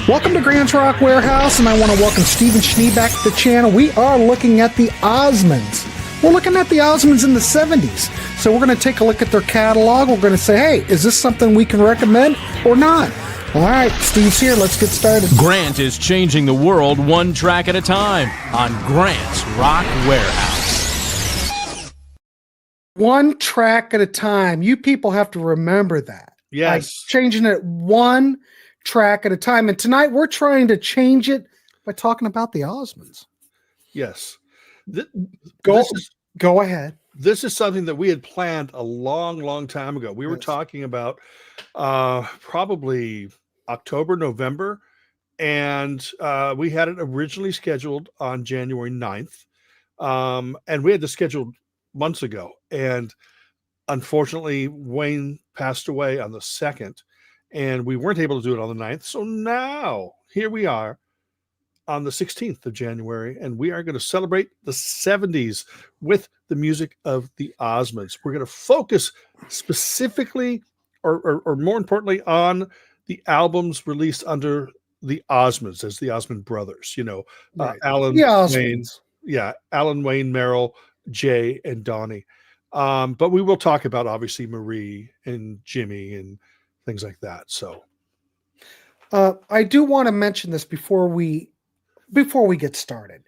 Welcome to Grant's Rock Warehouse, and I want to welcome Steve and Schnee back to the channel. We are looking at the Osmonds. We're looking at the Osmonds in the 70s. So we're going to take a look at their catalog. We're going to say, hey, is this something we can recommend or not? All right, Steve's here. Let's get started. Grant is changing the world one track at a time on Grant's Rock Warehouse. One track at a time. You people have to remember that. Yes. Like changing it one track at a time. And tonight we're trying to change it by talking about the Osmonds. Yes. Go ahead. This is something that we had planned a long time ago. We were talking about probably October, November, and we had it originally scheduled on January 9th. And we had this scheduled months ago. And unfortunately, Wayne passed away on the 2nd, and we weren't able to do it on the 9th. So now here we are on the 16th of January, and we are going to celebrate the 70s with the music of the Osmonds. We're going to focus specifically, or more importantly, on the albums released under the Osmonds, as the Osmond brothers. You know, Right. Alan Wayne, Alan Wayne, Merrill, Jay, and Donny. But we will talk about obviously Marie and Jimmy and things like that. So, I do want to mention this before we get started.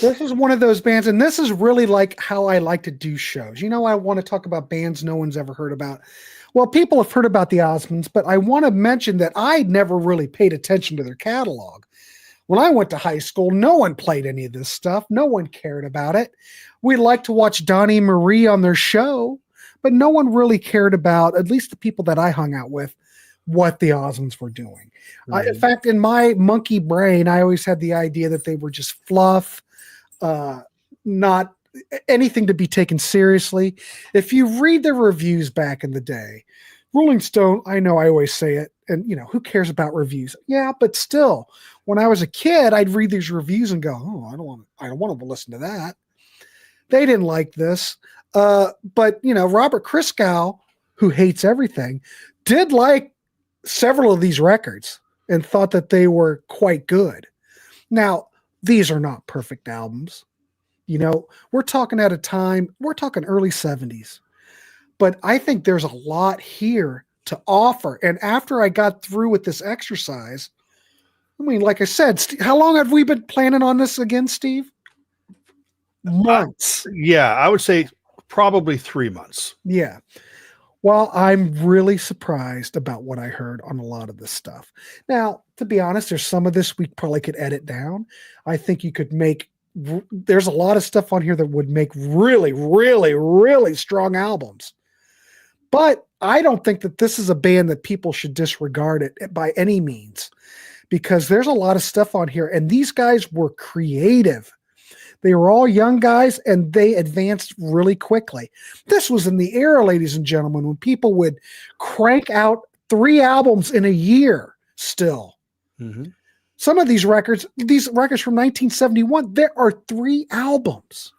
This is one of those bands, and this is really like how I like to do shows. You know, I want to talk about bands no one's ever heard about. Well, people have heard about the Osmonds, but I want to mention that I never really paid attention to their catalog. When I went to high school, no one played any of this stuff. No one cared about it. We liked to watch Donny and Marie on their show, but no one really cared about, at least the people that I hung out with, what the Osmonds were doing. In fact, in my monkey brain, I always had the idea that they were just fluff, not anything to be taken seriously. If you read the reviews back in the day, Rolling Stone, I know I always say it, and you know, who cares about reviews? Yeah, but still, when I was a kid, I'd read these reviews and go, oh, I don't want to listen to that. They didn't like this. But you know, Robert Christgau, who hates everything, did like several of these records and thought that they were quite good. Now, these are not perfect albums. You know, we're talking at a time, we're talking early 70s. But I think there's a lot here to offer. And after I got through with this exercise, I mean, like I said, how long have we been planning on this again, Steve? Months. Yeah, I would say probably 3 months. Yeah. Well, I'm really surprised about what I heard on a lot of this stuff. Now, to be honest, there's some of this we probably could edit down. I think you could there's a lot of stuff on here that would make really, really, really strong albums. But I don't think that this is a band that people should disregard it by any means, because there's a lot of stuff on here, and these guys were creative. They were all young guys, and they advanced really quickly. This was in the era, ladies and gentlemen, when people would crank out 3 albums in a year still. Mm-hmm. Some of these records from 1971, there are 3 albums.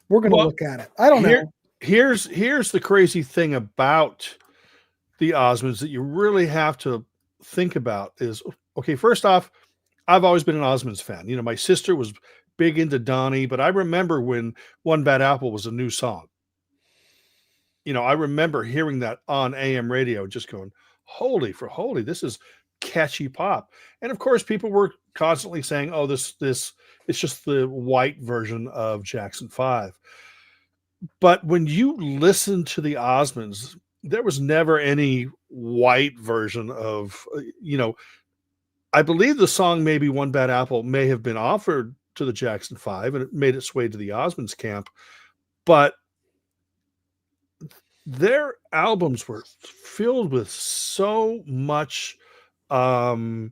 We're going to look at it. I don't know. Here's the crazy thing about the Osmonds that you really have to think about is, okay, first off, I've always been an Osmonds fan. You know, my sister was big into Donny, but I remember when One Bad Apple was a new song. You know, I remember hearing that on AM radio, just going, holy for holy, this is catchy pop. And of course, people were constantly saying, oh, this it's just the white version of Jackson 5. But when you listen to the Osmonds, there was never any white version of, you know, I believe the song maybe One Bad Apple may have been offered to the Jackson 5 and it made its way to the Osmonds camp, but their albums were filled with so much variety.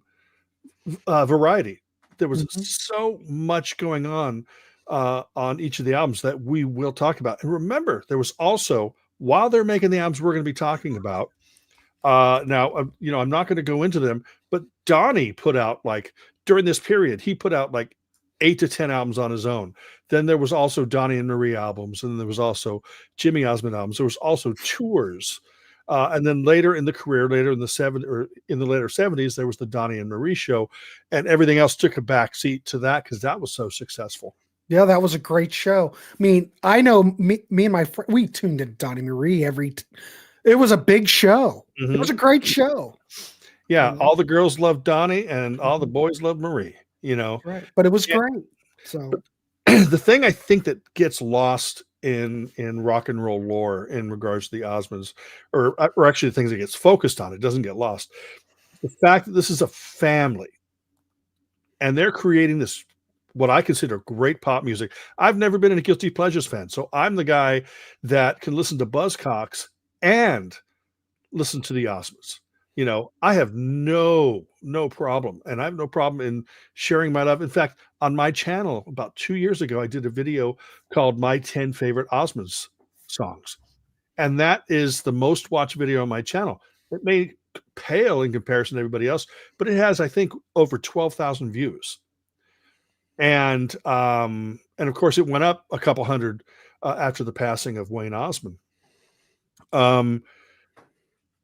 There was so much going on each of the albums that we will talk about. And remember, there was also, while they're making the albums we're going to be talking about, now, you know, I'm not going to go into them, but Donny put out, like, during this period, he put out like 8 to 10 albums on his own. Then there was also Donny and Marie albums, and there was also Jimmy Osmond albums. There was also tours. And then later in the career, later in the later 70s, there was the Donny and Marie show, and everything else took a back seat to that because that was so successful. Yeah, that was a great show. I mean, I know me and my friend, we tuned in Donny Marie it was a big show. It was a great show. Yeah, all the girls loved Donny and all the boys loved Marie, Right. But it was great. So the thing I think that gets lost in rock and roll lore in regards to the Osmonds, or actually the things that gets focused on, it doesn't get lost. The fact that this is a family and they're creating this, what I consider great pop music. I've never been a Guilty Pleasures fan, so I'm the guy that can listen to Buzzcocks and listen to the Osmonds. I have no problem, and I have no problem in sharing my love. In fact, on my channel about 2 years ago, I did a video called My 10 Favorite Osmonds Songs. And that is the most watched video on my channel. It may pale in comparison to everybody else, but it has, I think, over 12,000 views. And of course, it went up a couple hundred after the passing of Wayne Osmond.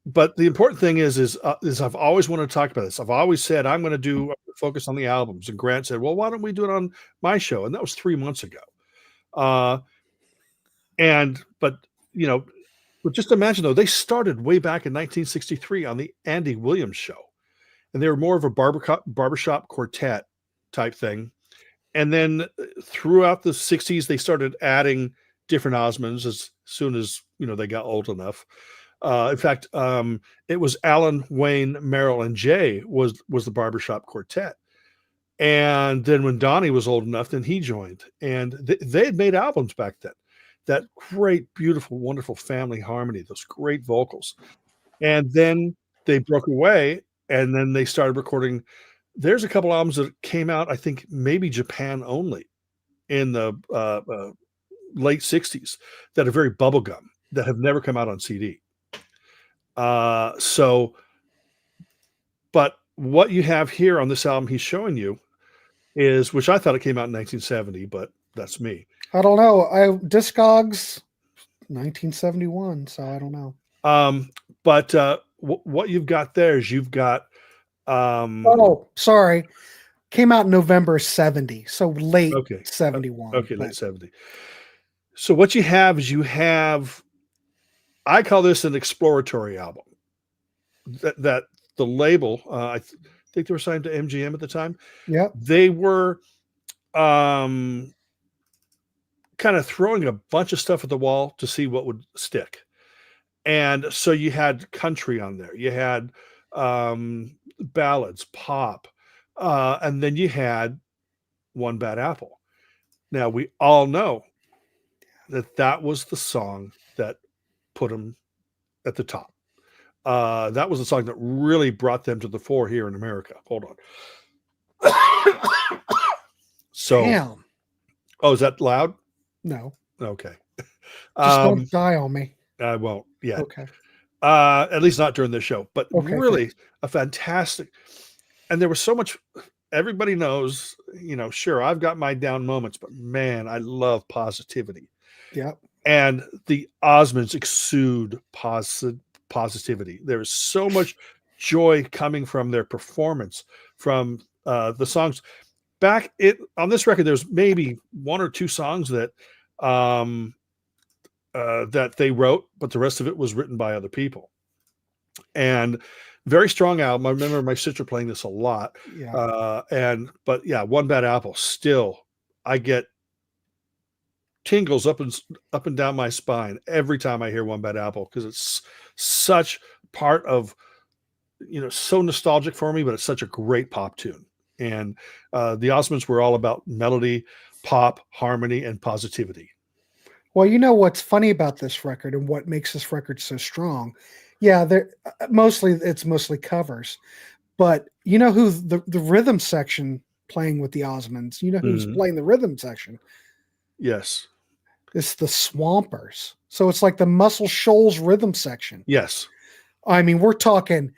But the important thing is I've always wanted to talk about this. I've always said I'm going to focus on the albums, and Grant said, "Well, why don't we do it on my show?" And that was 3 months ago. But just imagine though, they started way back in 1963 on the Andy Williams show, and they were more of a barbershop quartet type thing. And then throughout the 60s, they started adding different Osmonds as soon as they got old enough. In fact, it was Alan, Wayne, Merrill, and Jay was the barbershop quartet. And then when Donny was old enough, then he joined. And they had made albums back then. That great, beautiful, wonderful family harmony, those great vocals. And then they broke away, and then they started recording. There's a couple albums that came out, I think maybe Japan only, in the late 60s that are very bubblegum, that have never come out on CD. But what you have here on this album he's showing you is, which I thought it came out in 1970, but that's me. I don't know. Discogs 1971, so I don't know. But what you've got there is you've got sorry. Came out in November 70, so late 71. Okay, late 70. So what you have is I call this an exploratory album. That the label, I think they were signed to MGM at the time. Yeah. They were kind of throwing a bunch of stuff at the wall to see what would stick. And so you had country on there. You had ballads, pop, and then you had One Bad Apple. Now, we all know that was the song that put them at the top. That was the song that really brought them to the fore here in America. Hold on. So, damn. Oh, is that loud? No. Okay. Just don't die on me. I won't. Yeah. Okay. At least not during this show. But really, thanks. a fantastic. And there was so much. Everybody knows. Sure, I've got my down moments, but man, I love positivity. Yep. And the Osmonds exude positivity. There is so much joy coming from their performance, from the songs. Back on this record, there's maybe one or two songs that that they wrote, but the rest of it was written by other people. And very strong album. I remember my sister playing this a lot. Yeah. But One Bad Apple, still I get tingles up and down my spine every time I hear One Bad Apple, because it's such part of, so nostalgic for me, but it's such a great pop tune. And the Osmonds were all about melody, pop, harmony, and positivity. Well, what's funny about this record and what makes this record so strong? Yeah, it's mostly covers, but who the rhythm section playing with the Osmonds? Who's playing the rhythm section? Yes. It's the Swampers. So it's like the Muscle Shoals rhythm section. Yes. I mean, we're talking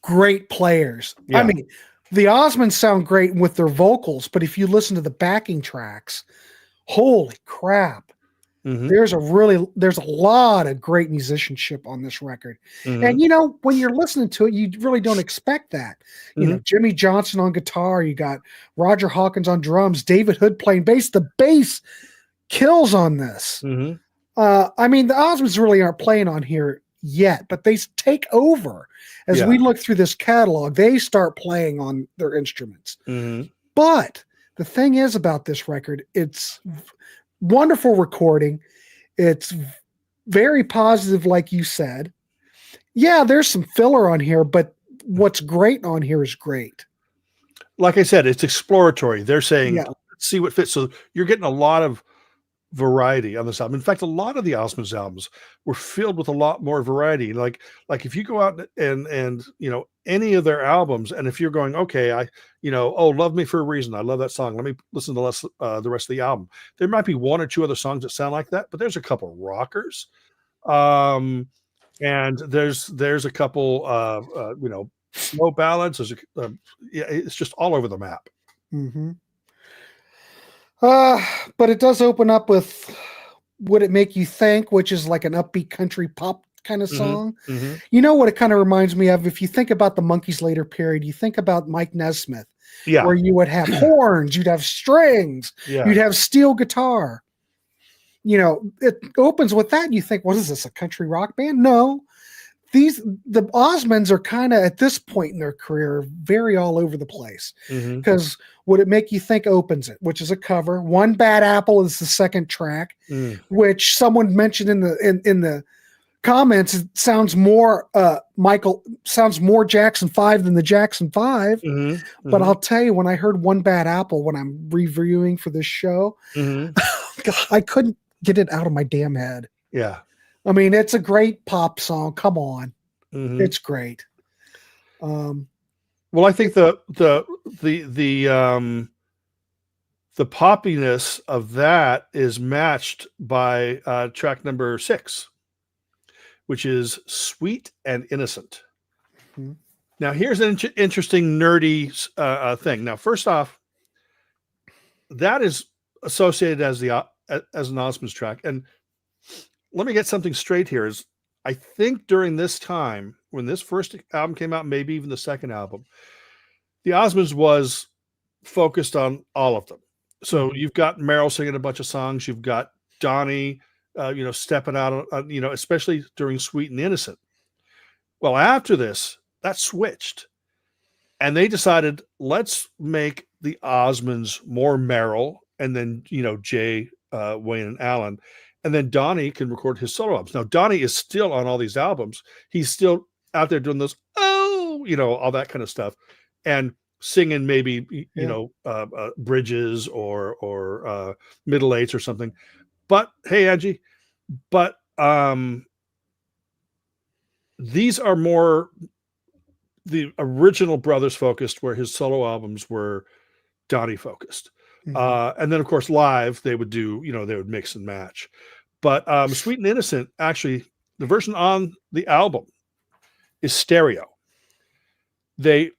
great players. Yeah. I mean, the Osmonds sound great with their vocals, but if you listen to the backing tracks, holy crap. There's a lot of great musicianship on this record. And, when you're listening to it, you really don't expect that. You know, Jimmy Johnson on guitar, you got Roger Hawkins on drums, David Hood playing bass. The bass kills on this. The Osmonds really aren't playing on here yet, but they take over. As we look through this catalog, they start playing on their instruments. But the thing is about this record, it's wonderful recording. It's very positive, like you said. Yeah, there's some filler on here, but what's great on here is great. Like I said, it's exploratory. They're saying, let's see what fits. So you're getting a lot of variety on this album. In fact, a lot of the Osmonds albums were filled with a lot more variety. Like if you go out and any of their albums, and if you're going, okay, Love Me for a Reason, I love that song, let me listen to the rest of the album. There might be one or two other songs that sound like that, but there's a couple rockers, and there's a couple slow ballads. It's just all over the map. But it does open up with Would It Make You Think, which is like an upbeat country pop kind of song. You know what it kind of reminds me of? If you think about the Monkees later period, you think about Mike Nesmith, where you would have horns, you'd have strings, you'd have steel guitar. It opens with that, and you think, what is this, a country rock band? No. The Osmonds are kind of, at this point in their career, very all over the place. Because Would It Make You Think opens it, which is a cover. One Bad Apple is the second track, which someone mentioned in the comments. It sounds more sounds more Jackson 5 than the Jackson 5. But I'll tell you, when I heard One Bad Apple, when I'm reviewing for this show, I couldn't get it out of my damn head. Yeah. I mean, it's a great pop song. Come on. It's great. Well, I think the poppiness of that is matched by track number 6, which is Sweet and Innocent. Now, here's an interesting nerdy thing. Now, first off, that is associated as an Osmonds track, and let me get something straight here. Is I think during this time, when this first album came out, maybe even the second album, the Osmonds was focused on all of them. So you've got Merrill singing a bunch of songs. You've got Donny, stepping out, especially during Sweet and Innocent. Well, after this, that switched. And they decided, let's make the Osmonds more Merrill, and then, Jay, Wayne, and Alan. And then Donny can record his solo albums. Now, Donny is still on all these albums. He's still out there doing those, all that kind of stuff. And singing maybe, bridges or middle eights or something. But, hey, Angie, these are more the original Brothers focused, where his solo albums were Donny focused. And then, of course, live, they would do, they would mix and match. But Sweet and Innocent, actually, the version on the album is stereo. They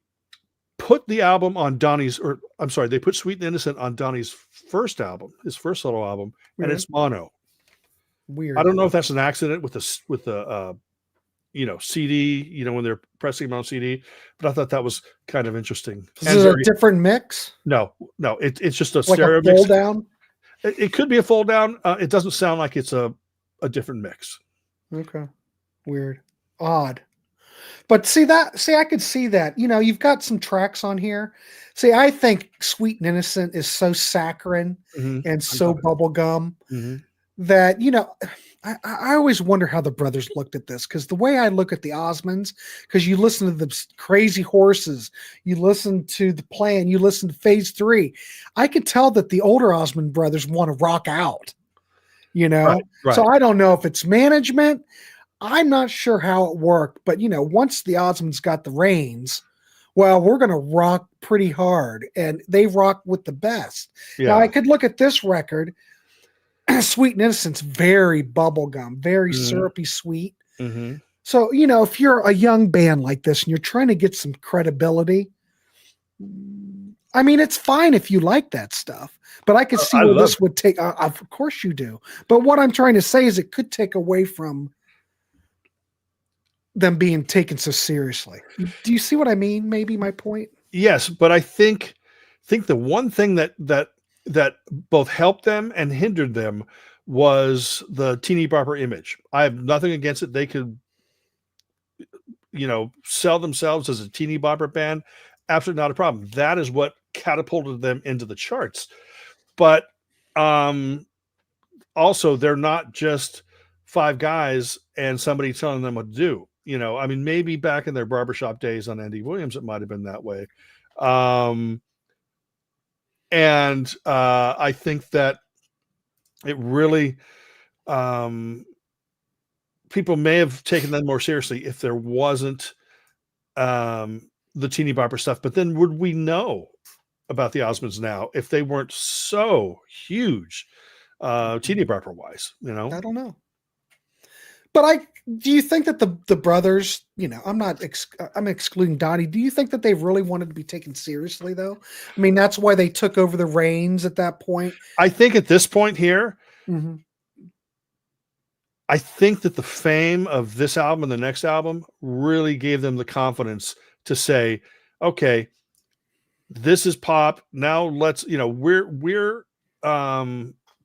put the album on they put Sweet and Innocent on Donny's first album, his first solo album, and it's mono. Weird. I don't know if that's an accident with the CD, when they're pressing them on CD, but I thought that was kind of interesting. Is it a different mix? No, it's just a like stereo a fold down. It could be a fold down. It doesn't sound like it's a different mix. Okay, weird, odd. But see, I could see that. You've got some tracks on here. See, I think Sweet and Innocent is so saccharine and so bubblegum that, I always wonder how the brothers looked at this, because the way I look at the Osmonds, because you listen to the Crazy Horses, you listen to The Plan, you listen to Phase 3, I could tell that the older Osmond brothers want to rock out, Right. So I don't know if it's management. I'm not sure how it worked, but once the Osmonds got the reins, well, we're going to rock pretty hard, and they rock with the best. Now, I could look at this record. Sweet and Innocent's very bubblegum, very syrupy sweet. So, if you're a young band like this and you're trying to get some credibility, I mean, it's fine if you like that stuff. But I could see I where love this would take. Of course you do. But what I'm trying to say is it could take away from them being taken so seriously. Do you see what I mean? Maybe my point. Yes, but I think the one thing that both helped them and hindered them was the teeny bopper image. I have nothing against it. They could, sell themselves as a teeny bopper band. Absolutely not a problem. That is what catapulted them into the charts. But also, they're not just five guys and somebody telling them what to do. I mean, maybe back in their barbershop days on Andy Williams, it might have been that way. And I think that it really, people may have taken them more seriously if there wasn't the teeny bopper stuff. But then would we know about the Osmonds now if they weren't so huge teeny bopper wise? I don't know. But do you think that the brothers, I'm excluding Donny. Do you think that they really wanted to be taken seriously though? I mean, that's why they took over the reins at that point. I think at this point here, Mm-hmm. I think that the fame of this album and the next album really gave them the confidence to say, okay, this is pop. Now let's, we're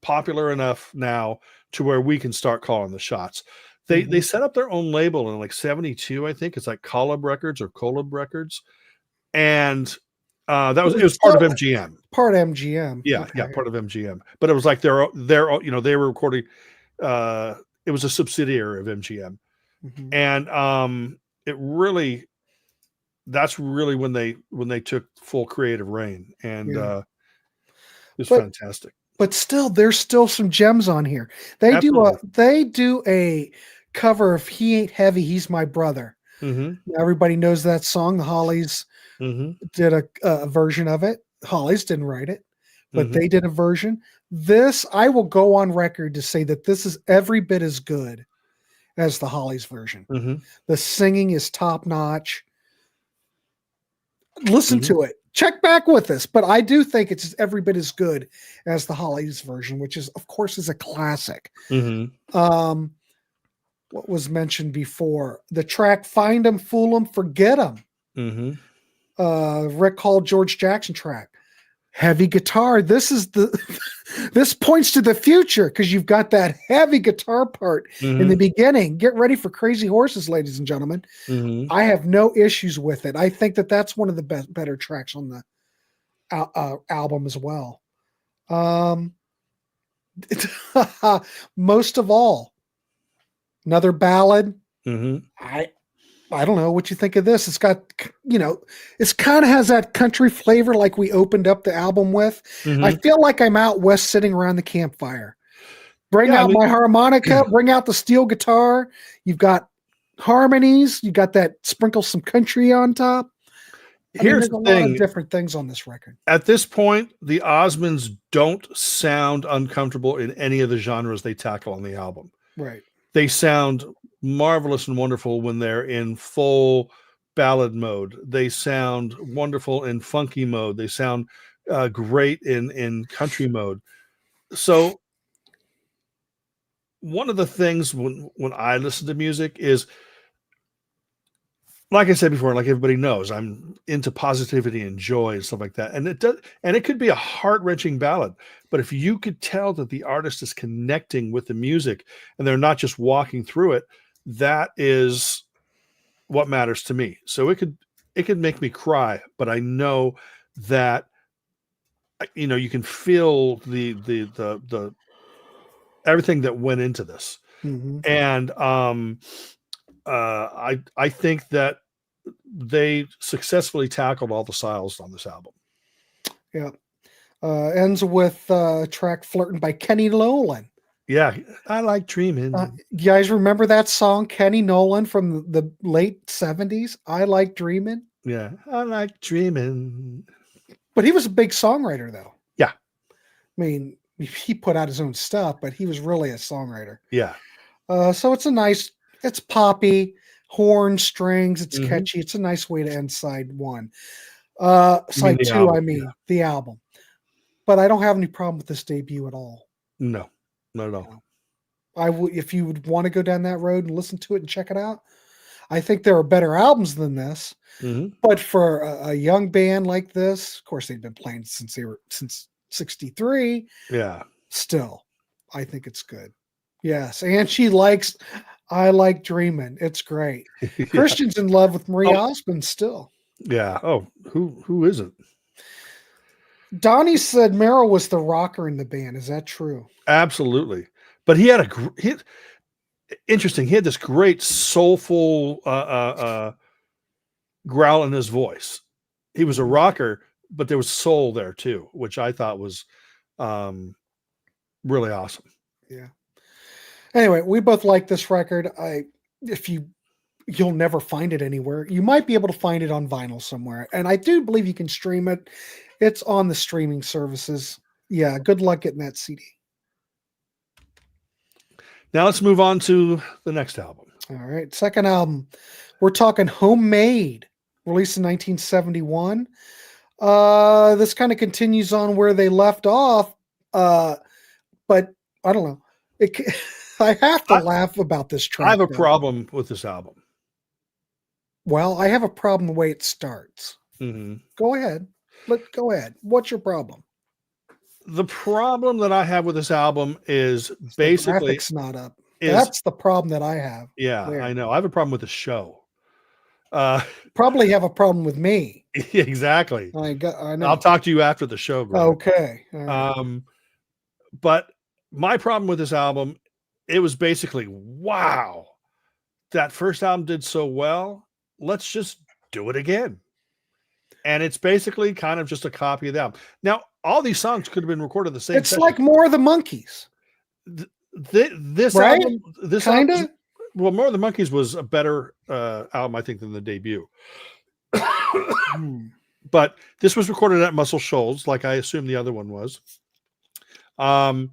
popular enough now to where we can start calling the shots. They set up their own label in like 72, I think. It's like Colab Records. And it was part of MGM. Part of MGM. Yeah, Okay. yeah, part of MGM. But it was like they were recording it was a subsidiary of MGM. Mm-hmm. And that's really when they took full creative reign. And it was fantastic. But still, there's still some gems on here. They do a cover of "He Ain't Heavy, He's My Brother." Mm-hmm. Everybody knows that song. The Hollies did a version of it. Hollies didn't write it, but they did a version. This, I will go on record to say that this is every bit as good as the Hollies version. Mm-hmm. The singing is top notch. Listen to it. Check back with us, but I do think it's every bit as good as the Hollies version, which is, of course, is a classic. Mm-hmm. What was mentioned before? The track "Find 'Em, Fool 'Em, Forget 'Em." Mm-hmm. Rick Hall, George Jackson track. Heavy guitar. This points to the future because you've got that heavy guitar part in the beginning. Get ready for Crazy Horses, ladies and gentlemen. Mm-hmm. I have no issues with it. I think that that's one of the better tracks on the album as well. Most of all, another ballad. Mm-hmm. I don't know what you think of this. It's got, it's kind of has that country flavor like we opened up the album with. I feel like I'm out west sitting around the campfire. Bring out my harmonica, bring out the steel guitar. You've got harmonies. You got that sprinkle some country on top. Here's there's a lot of different things on this record. At this point, the Osmonds don't sound uncomfortable in any of the genres they tackle on the album. Right. They sound marvelous and wonderful when they're in full ballad mode. They sound wonderful in funky mode. They sound great in country mode. So one of the things when I listen to music is, like I said before, like everybody knows, I'm into positivity and joy and stuff like that. And it could be a heart-wrenching ballad, but if you could tell that the artist is connecting with the music and they're not just walking through it, that is what matters to me. So it could make me cry, but I know that you can feel the everything that went into this. And I think that they successfully tackled all the styles on this album. Yeah. Ends with track "Flirtin'" by Kenny Nolan. Yeah, I like dreaming. You guys remember that song, Kenny Nolan, from the late 70s? I like dreaming. Yeah, I like dreaming. But he was a big songwriter, though. Yeah. I mean, he put out his own stuff, but he was really a songwriter. Yeah. So it's poppy, horn, strings, it's catchy. It's a nice way to end side one. Side two, album, the album. but I don't have any problem with this debut at all. No, not at all. I would, if you would want to go down that road and listen to it and check it out. I think there are better albums than this, but for a young band like this, of course, they've been playing since '63. Yeah, still, I think it's good. Yes, and I like Dreamin'. It's great. yeah. Christian's in love with Marie Osmond still. Yeah. Oh, who isn't? Donny said Merrill was the rocker in the band. Is that true? Absolutely. But he had interesting. He had this great soulful growl in his voice. He was a rocker, but there was soul there too, which I thought was really awesome. Yeah. Anyway, we both like this record. You'll never find it anywhere. You might be able to find it on vinyl somewhere, and I do believe you can stream it. It's on the streaming services. Yeah, good luck getting that CD. Now let's move on to the next album. All right, second album. We're talking Homemade, released in 1971. This kind of continues on where they left off, but I don't know. I have to laugh about this track. I have a problem with this album. Well, I have a problem the way it starts. Mm-hmm. Go ahead. Go ahead. What's your problem? The problem that I have with this album is basically the graphics not up. That's the problem that I have. Yeah, I know. I have a problem with the show. Probably have a problem with me. Exactly. I know. I'll talk to you after the show, Grant. Okay. Right. But my problem with this album, it was basically, wow, that first album did so well. Let's just do it again. And it's basically kind of just a copy of the album. Now, all these songs could have been recorded the same. It's session. Like More of the Monkees. This right? album, kind of. Well, More of the Monkees was a better album, I think, than the debut. But this was recorded at Muscle Shoals, like I assume the other one was. And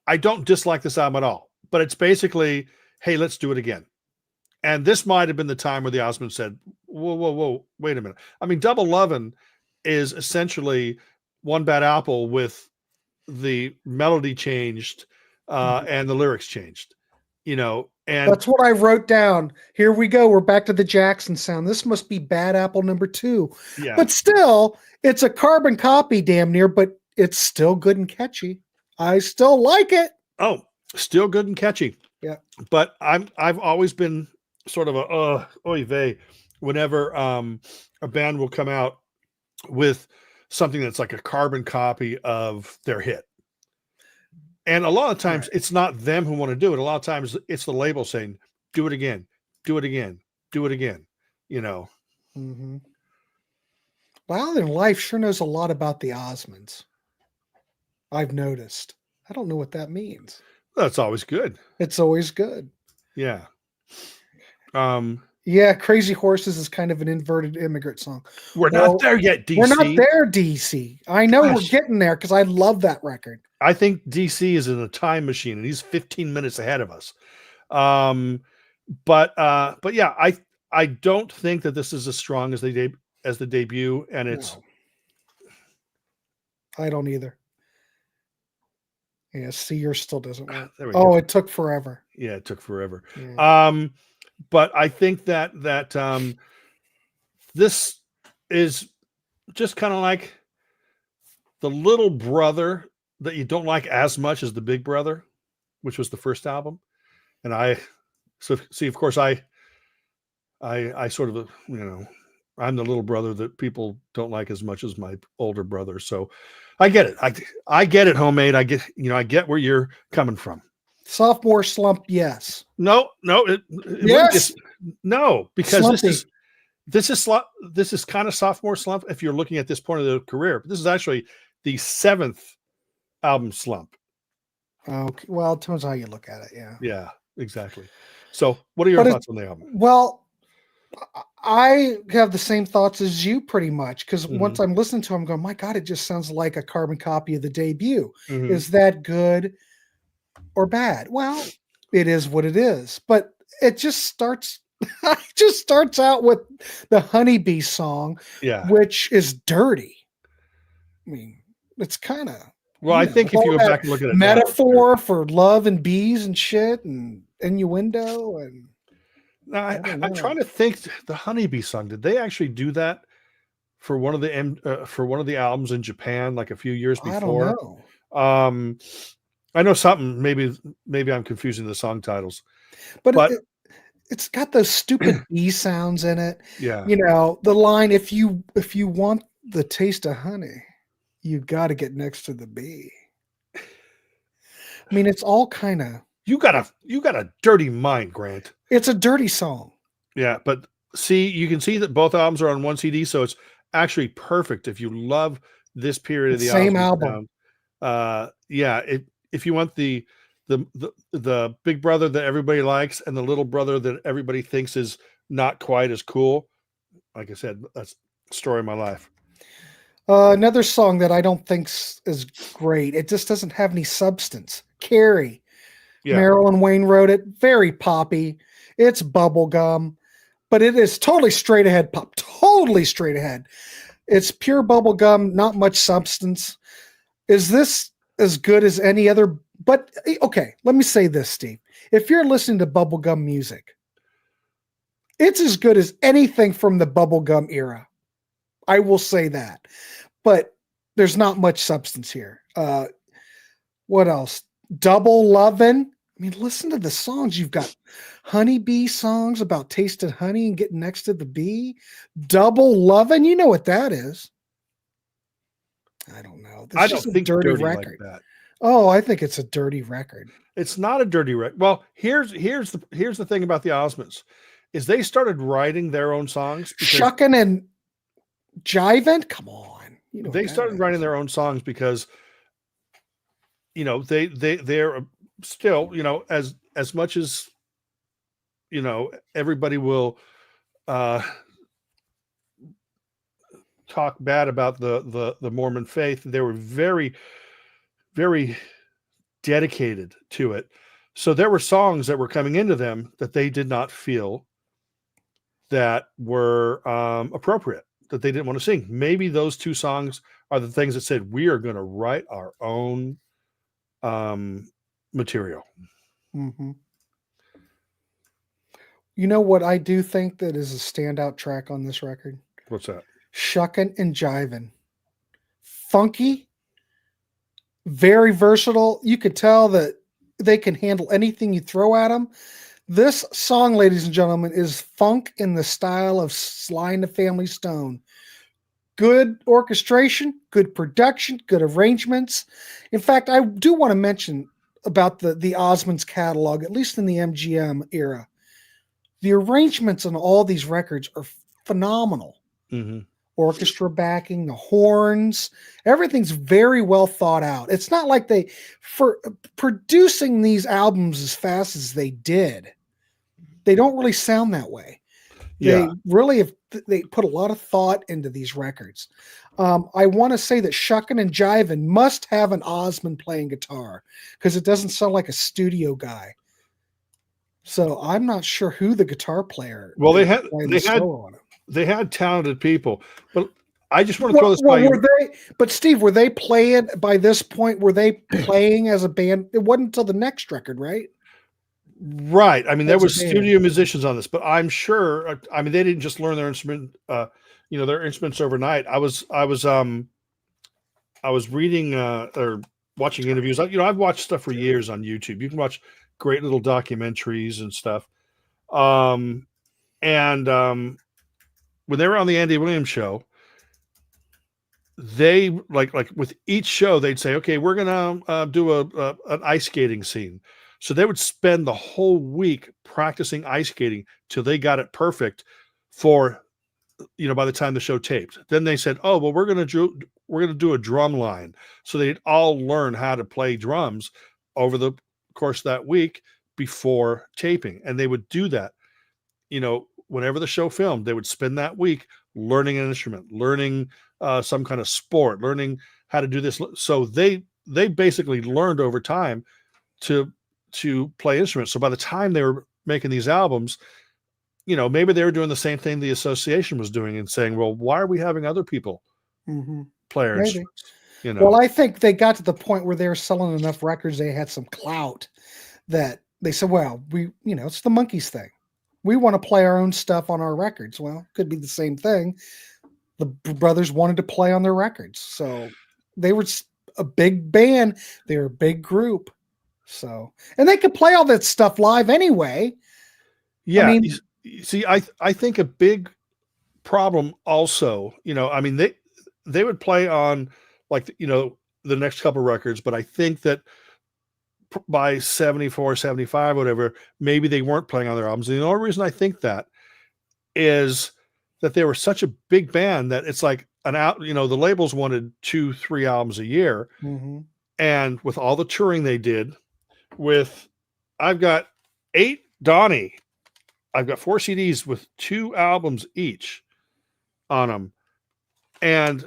I don't dislike this album at all, but it's basically, hey, let's do it again. And this might have been the time where the Osmonds said, whoa, wait a minute. I mean, Double Lovin' is essentially One Bad Apple with the melody changed and the lyrics changed, and that's what I wrote down. Here we go. We're back to the Jackson sound. This must be Bad Apple #2. Yeah. But still, it's a carbon copy damn near, but it's still good and catchy. I still like it. Oh, still good and catchy. Yeah. But I've always been sort of a oy vey whenever a band will come out with something that's like a carbon copy of their hit. And a lot of times it's not them who want to do it. A lot of times it's the label saying, do it again, do it again, do it again, Mm-hmm. Louder Than Life sure knows a lot about the Osmonds. I've noticed. I don't know what that means. That's always good. It's always good. Yeah. Yeah, Crazy Horses is kind of an inverted immigrant song. We're not there yet, DC. We're not there, DC. I know we're getting there because I love that record. I think DC is in a time machine and he's 15 minutes ahead of us. But yeah, I don't think that this is as strong as the debut, and it's. I don't either. Yeah, Seer still doesn't work. Go. It took forever. Yeah, it took forever. Yeah. But I think that this is just kind of like the little brother that you don't like as much as the big brother, which was the first album. And of course I sort of, I'm the little brother that people don't like as much as my older brother. So I get it. I get it, Homemade. I get where you're coming from. Sophomore slump, yes. No, yes. No, because Slumpy. this is kind of sophomore slump if you're looking at this point of the career. But this is actually the 7th album slump. Okay. Well, it depends how you look at it. Yeah. Yeah, exactly. So what are your thoughts on the album? Well, I have the same thoughts as you pretty much, because once I'm listening to it, I'm going, my God, it just sounds like a carbon copy of the debut. Mm-hmm. Is that good or bad? Well, it is what it is, but it just starts It just starts out with the Honeybee song, Yeah. which is dirty. I mean, it's kind of, Well, I think if all you go that back and look at it now, metaphor for love and bees and shit and innuendo and I don't I'm know. trying to think. The Honeybee song, did they actually do that for one of the for one of the albums in Japan, like a few years I don't before? know. I know something. Maybe I'm confusing the song titles, But but it's got those stupid bee sounds in it. yeah, The line, if you want the taste of honey, you got to get next to the bee. I mean, it's all kind of, you got a dirty mind, Grant. it's a dirty song. Yeah, but see, you can see that both albums are on one CD, so it's actually perfect if you love this period The of the same Osmond album. sound. Yeah, if you want the big brother that everybody likes and the little brother that everybody thinks is not quite as cool, like I said, that's the story of my life. Another song that I don't think is great. It just doesn't have any substance. Carrie. Yeah, Merrill and Wayne wrote it. Very poppy. It's bubblegum, but it is totally straight ahead pop. Totally straight ahead. It's pure bubblegum, not much substance. Is this as good as any other? But okay, let me say this, Steve. If you're listening to bubblegum music, it's as good as anything from the bubblegum era. I will say that. But there's not much substance here. What else? Double Lovin'. I mean, listen to the songs. You've got honeybee songs about tasting honey and getting next to the bee. Double Lovin'. You know what that is. I don't know. I don't think dirty record like that. Oh, I think it's a dirty record. It's not a dirty record. Well, here's the thing about the Osmonds is they started writing their own songs. Shucking and jiving. Come on. They started writing their own songs because they're still, as much as everybody will talk bad about the Mormon faith, they were very, very dedicated to it. So there were songs that were coming into them that they did not feel that were appropriate, that they didn't want to sing. Maybe those two songs are the things that said, we are going to write our own material. Mm-hmm. You know what I do think that is a standout track on this record? What's that? Shuckin' and Jivin'. Funky, very versatile. You could tell that they can handle anything you throw at them. This song, ladies and gentlemen, is funk in the style of Sly and the Family Stone. Good orchestration, good production, good arrangements. In fact, I do want to mention about the Osmonds catalog, at least in the MGM era. The arrangements on all these records are phenomenal. Mm-hmm. Orchestra backing, the horns, everything's very well thought out. It's not like for producing these albums as fast as they did, they don't really sound that way. They really they put a lot of thought into these records. I want to say that Shuckin' and Jivin' must have an Osmond playing guitar because it doesn't sound like a studio guy. So I'm not sure who the guitar player. Well, they had talented people, but I just want to throw this by you. But Steve, were they playing by this point? Were they playing as a band? It wasn't until the next record, right? Right. I mean, there was studio musicians on this, but I'm sure. I mean, they didn't just learn their instrument, their instruments overnight. I was reading or watching interviews. I've watched stuff for years on YouTube. You can watch great little documentaries and stuff. And when they were on the Andy Williams show, they like with each show they'd say, okay, we're gonna do an ice skating scene. So they would spend the whole week practicing ice skating till they got it perfect for, by the time the show taped. Then they said, oh, well, we're gonna do a drum line. So they'd all learn how to play drums over the course of that week before taping, and they would do that. Whenever the show filmed, they would spend that week learning an instrument, learning some kind of sport, learning how to do this. So they basically learned over time to play instruments. So by the time they were making these albums, maybe they were doing the same thing the association was doing and saying, well, why are we having other people play our Maybe. instruments? Well, I think they got to the point where they were selling enough records, they had some clout that they said, well, it's the Monkees thing. We want to play our own stuff on our records. Well, could be the same thing. The brothers wanted to play on their records. So they were a big band. They were a big group. So, and they could play all that stuff live anyway. Yeah. I mean, you see, I think a big problem also, they would play on the next couple records, but I think that by 74, 75, whatever, maybe they weren't playing on their albums. And the only reason I think that is that they were such a big band that it's like the labels wanted 2-3 albums a year. And with all the touring they did I've got 8 Donny, I've got 4 CDs with 2 albums each on them. And,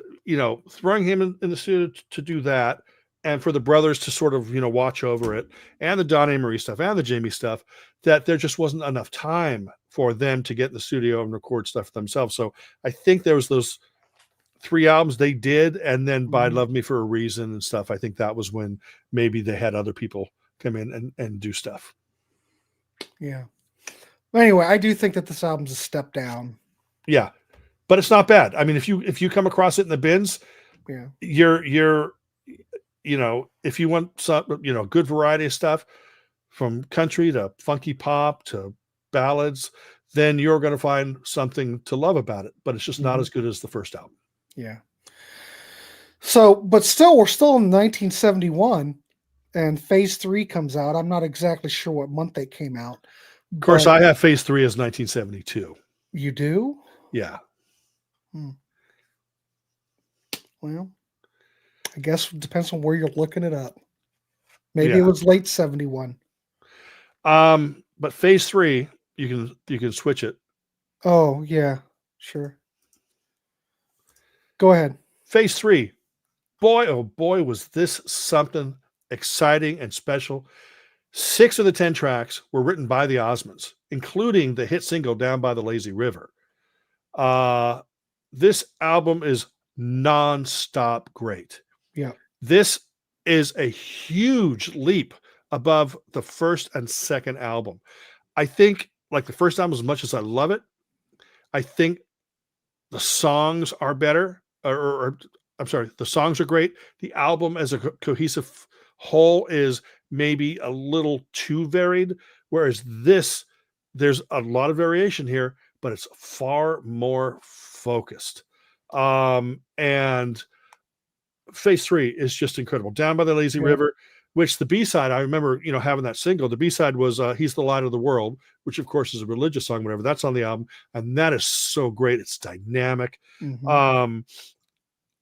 throwing him in the studio to do that, and for the brothers to sort of, watch over it, and the Donny and Marie stuff and the Jamie stuff, that there just wasn't enough time for them to get in the studio and record stuff themselves. So I think there was those 3 albums they did, and then by Love Me for a Reason and stuff, I think that was when maybe they had other people come in and do stuff. Yeah. Anyway, I do think that this album's a step down. Yeah. But it's not bad. I mean, if you come across it in the bins, you're if you want some, good variety of stuff from country to funky pop to ballads, then you're going to find something to love about it. But it's just not as good as the first album. Yeah. So, but still, we're still in 1971, and Phase 3 comes out. I'm not exactly sure what month they came out. Of course, I have Phase 3 as 1972. You do? Yeah. Well, I guess it depends on where you're looking it up. Maybe it was late 71. But Phase 3, you can switch it. Oh, yeah, sure. Go ahead. Phase 3. Boy, oh boy, was this something exciting and special. 6 of the 10 tracks were written by the Osmonds, including the hit single Down by the Lazy River. This album is non-stop great. Yeah. This is a huge leap above the first and second album. I think, like the first album, as much as I love it, I think the songs are better, or I'm sorry, the songs are great. The album as a cohesive whole is maybe a little too varied, whereas this, there's a lot of variation here, but it's far more focused. And Phase 3 is just incredible. Down by the Lazy River, which the B-side, I remember, having that single. The B-side was He's the Light of the World, which of course is a religious song, whatever. That's on the album. And that is so great. It's dynamic. Oh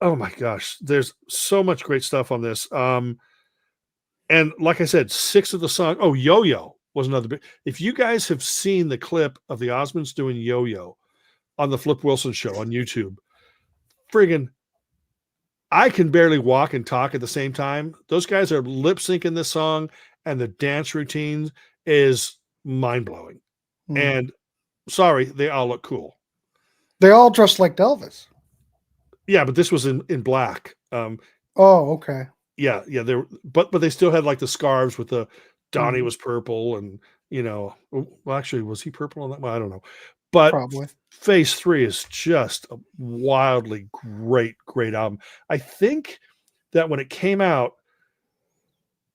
my gosh, there's so much great stuff on this. And like I said, 6 of the songs. Oh, Yo-Yo was another big. If you guys have seen the clip of the Osmonds doing Yo-Yo on the Flip Wilson show on YouTube, friggin', I can barely walk and talk at the same time. Those guys are lip syncing this song, and the dance routine is mind blowing. And sorry, they all look cool. They all dressed like Elvis. Yeah, but this was in black. Oh, okay. Yeah, they but they still had like the scarves with the Donny was purple, and well, actually, was he purple on that one? I don't know. But probably. Phase 3 is just a wildly great album. I think that when it came out,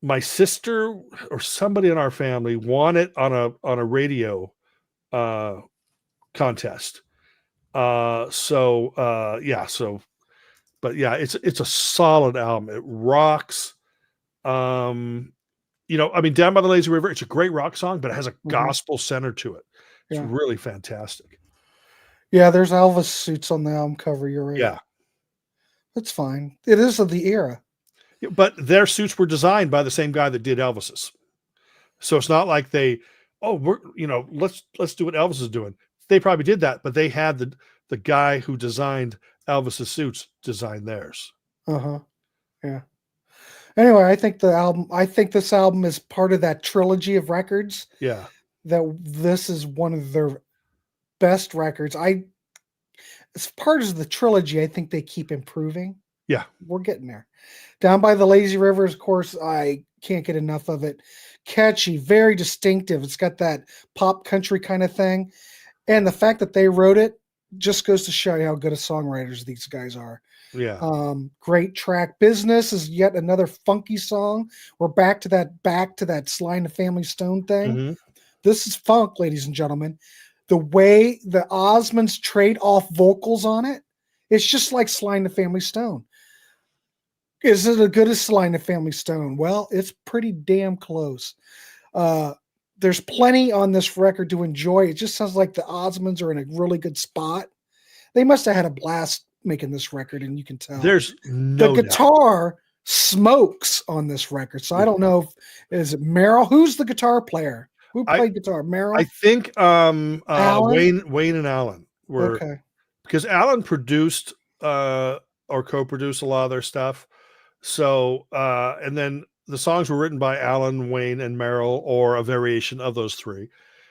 my sister or somebody in our family won it on a radio contest. But yeah, it's a solid album. It rocks. I mean, Down by the Lazy River, it's a great rock song, but it has a gospel center to it. It's really fantastic. Yeah, there's Elvis suits on the album cover. You're right. Yeah. That's fine. It is of the era. But their suits were designed by the same guy that did Elvis's. So it's not like let's do what Elvis is doing. They probably did that, but they had the guy who designed Elvis's suits design theirs. Yeah. Anyway, I think this album is part of that trilogy of records. Yeah. That this is one of their best records. As part of the trilogy, I think they keep improving. Yeah. We're getting there. Down by the Lazy Rivers, of course, I can't get enough of it. Catchy, very distinctive. It's got that pop country kind of thing. And the fact that they wrote it just goes to show you how good of songwriters these guys are. Yeah. Great track. Business is yet another funky song. We're back to that Sly and the Family Stone thing. Mm-hmm. This is funk, ladies and gentlemen. The way the Osmonds trade off vocals on it, it's just like Sly and the Family Stone. Is it as good as Sly and the Family Stone? Well, it's pretty damn close. There's plenty on this record to enjoy. It just sounds like the Osmonds are in a really good spot. They must have had a blast making this record, and you can tell. There's no the guitar smokes on this record. So I don't know if is it Merrill? Who's the guitar player? Who played guitar? Merrill? I think Alan? Wayne and Alan were Okay. because Alan produced or co-produced a lot of their stuff. So and then the songs were written by Alan, Wayne, and Merrill, or a variation of those three.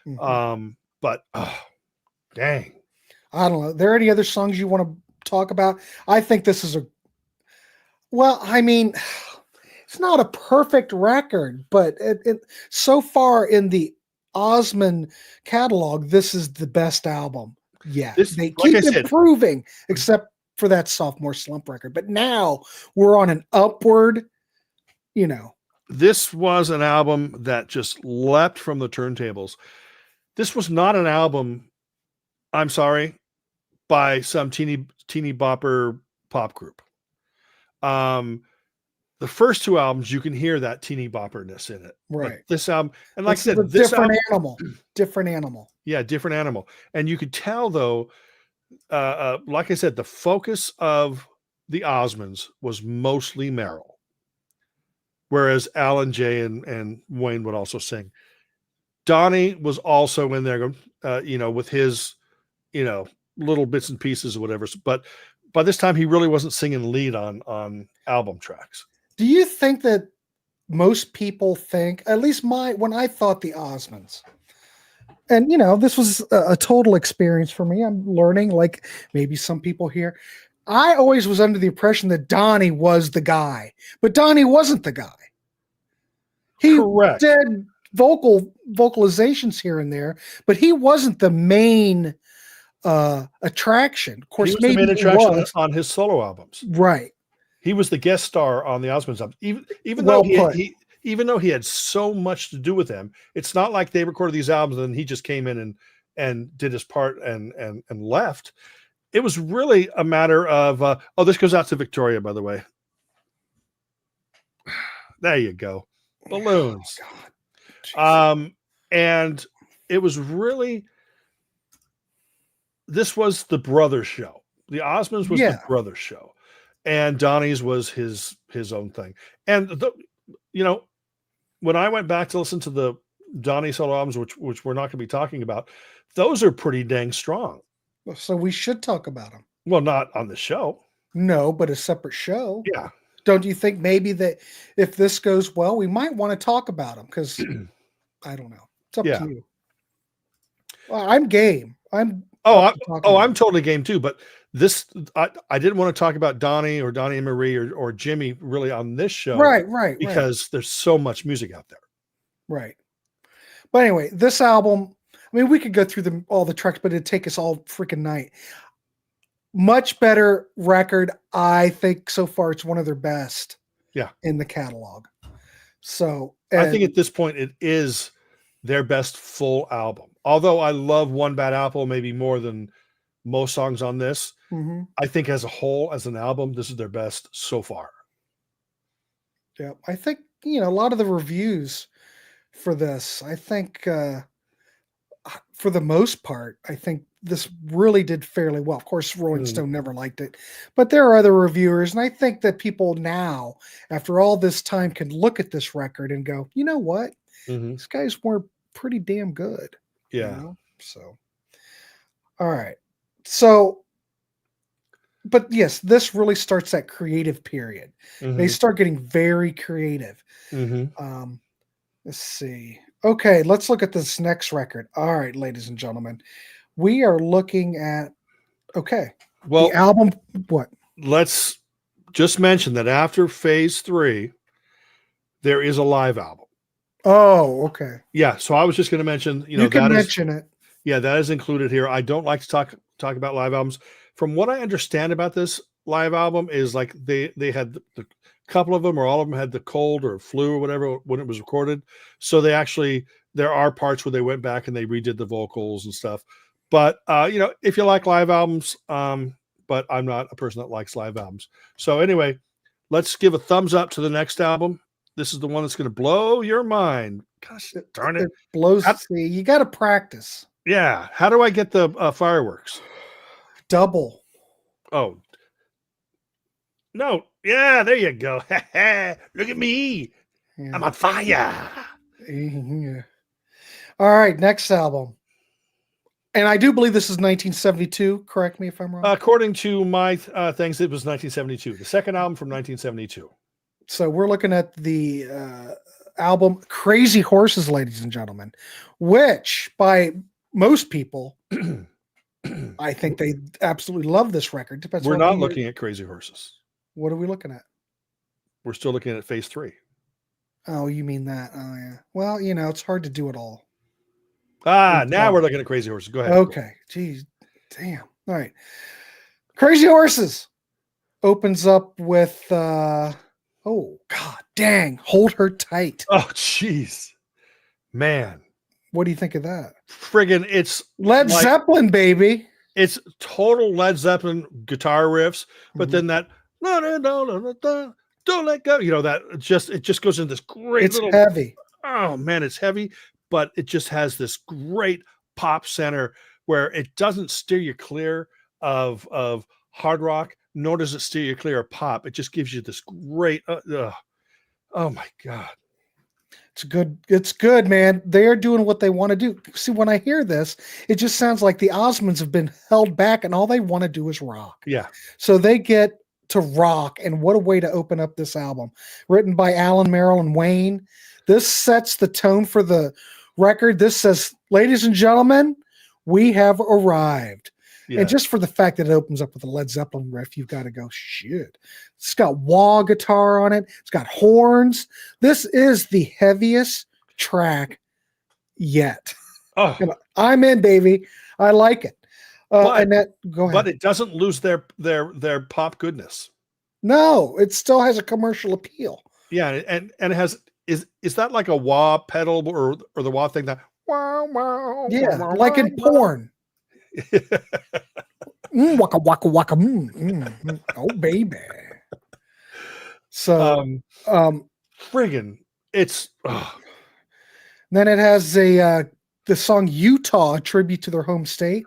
Mm-hmm. But dang. I don't know. Are there any other songs you want to talk about? I think this is it's not a perfect record, but it so far in the Osmond catalog, this is the best album. Yeah, they keep improving, except for that sophomore slump record. But now we're on an upward, This was an album that just leapt from the turntables. This was not an album, I'm sorry, by some teeny bopper pop group. The first two albums, you can hear that teeny bopperness in it. Right. But this album, and like I said, this different animal. Yeah, different animal. And you could tell though, like I said, the focus of the Osmonds was mostly Merrill, whereas Alan, Jay, and Wayne would also sing. Donny was also in there, with his, little bits and pieces or whatever. But by this time, he really wasn't singing lead on album tracks. Do you think that most people think, at least when I thought the Osmonds, and this was a total experience for me. I'm learning, like maybe some people here. I always was under the impression that Donny was the guy, but Donny wasn't the guy. He Correct. did vocalizations here and there, but he wasn't the main attraction. Of course, he was the main attraction on his solo albums. Right. He was the guest star on the Osmonds album. Even though he had so much to do with them, it's not like they recorded these albums and he just came in and did his part and left. It was really a matter of this goes out to Victoria, by the way. There you go. Balloons. Oh, and it was really, this was the brother show. The Osmonds was the brother show, and Donny's was his own thing. And when I went back to listen to the Donny solo albums, which we're not going to be talking about, those are pretty dang strong. So we should talk about them. Well, not on the show. No, but a separate show. Yeah. Don't you think maybe that if this goes well, we might want to talk about them? Because I don't know. It's up to you. Well, I'm game. I'm totally game too. But this, I didn't want to talk about Donny or Donny and Marie or Jimmy really on this show. Right. Because there's so much music out there. Right. But anyway, this album, I mean, we could go through all the tracks, but it'd take us all freaking night. Much better record. I think so far it's one of their best in the catalog. So I think at this point it is their best full album. Although I love One Bad Apple maybe more than most songs on this. Mm-hmm. I think as a whole, as an album, this is their best so far. Yeah. I think, a lot of the reviews for this, I think for the most part, I think this really did fairly well. Of course, Rolling Stone never liked it, but there are other reviewers. And I think that people now, after all this time, can look at this record and go, you know what? These guys were pretty damn good. Yeah. So, all right. So, but yes, this really starts that creative period. They start getting very creative. Let's see. Okay, let's look at this next record. All right, ladies and gentlemen. we are looking at, okay, Well, the album, what? let's just mention that after phase 3, there is a live album. Oh, okay. Yeah. So I was just going to mention, You can that is, mention it. yeah, that is included here. I don't like to talk about live albums. From what I understand about this live album is like they had the couple of them or all of them had the cold or flu or whatever when it was recorded. So they actually, there are parts where they went back and they redid the vocals and stuff. But if you like live albums, but I'm not a person that likes live albums. So anyway, let's give a thumbs up to the next album. This is the one that's going to blow your mind. Gosh darn it. It blows. See, you got to practice. Yeah. How do I get the fireworks? Double. Oh, no. Yeah, there you go. Look at me. Yeah. I'm on fire. Yeah. All right, next album. And I do believe this is 1972. Correct me if I'm wrong. According to my things, it was 1972. The second album from 1972. So we're looking at the album Crazy Horses, ladies and gentlemen, which by most people, I think they absolutely love this record. Depends. We're not looking at Crazy Horses. What are we looking at? We're still looking at phase 3. Oh, you mean that? Oh, yeah. Well, it's hard to do it all. Now we're looking at Crazy Horses. Go ahead. Okay. Geez. Damn. All right. Crazy Horses opens up with, oh, God dang. Hold Her Tight. Oh, jeez. Man. What do you think of that? Friggin' it's Led Zeppelin, baby. It's total Led Zeppelin guitar riffs, but then that don't let go. That it just goes in this great It's heavy. Oh man, it's heavy, but it just has this great pop center where it doesn't steer you clear of hard rock, nor does it steer you clear of pop. It just gives you this great oh my God. It's good, man. They're doing what they want to do. See, when I hear this, it just sounds like the Osmonds have been held back and all they want to do is rock. Yeah. So they get to rock, and what a way to open up this album. Written by Alan, Merrill, and Wayne. This sets the tone for the record. This says, ladies and gentlemen, we have arrived. Yeah. And just for the fact that it opens up with a Led Zeppelin riff, you've got to go, shit. It's got wah guitar on it. It's got horns. This is the heaviest track yet. Oh, I'm in, baby. I like it. Go ahead. But it doesn't lose their pop goodness. No, it still has a commercial appeal. Yeah, and it has is that like a wah pedal or the wah thing that wow wow? Yeah, like in porn. Waka waka waka. Oh baby. So friggin' it's then it has the song Utah, a tribute to their home state.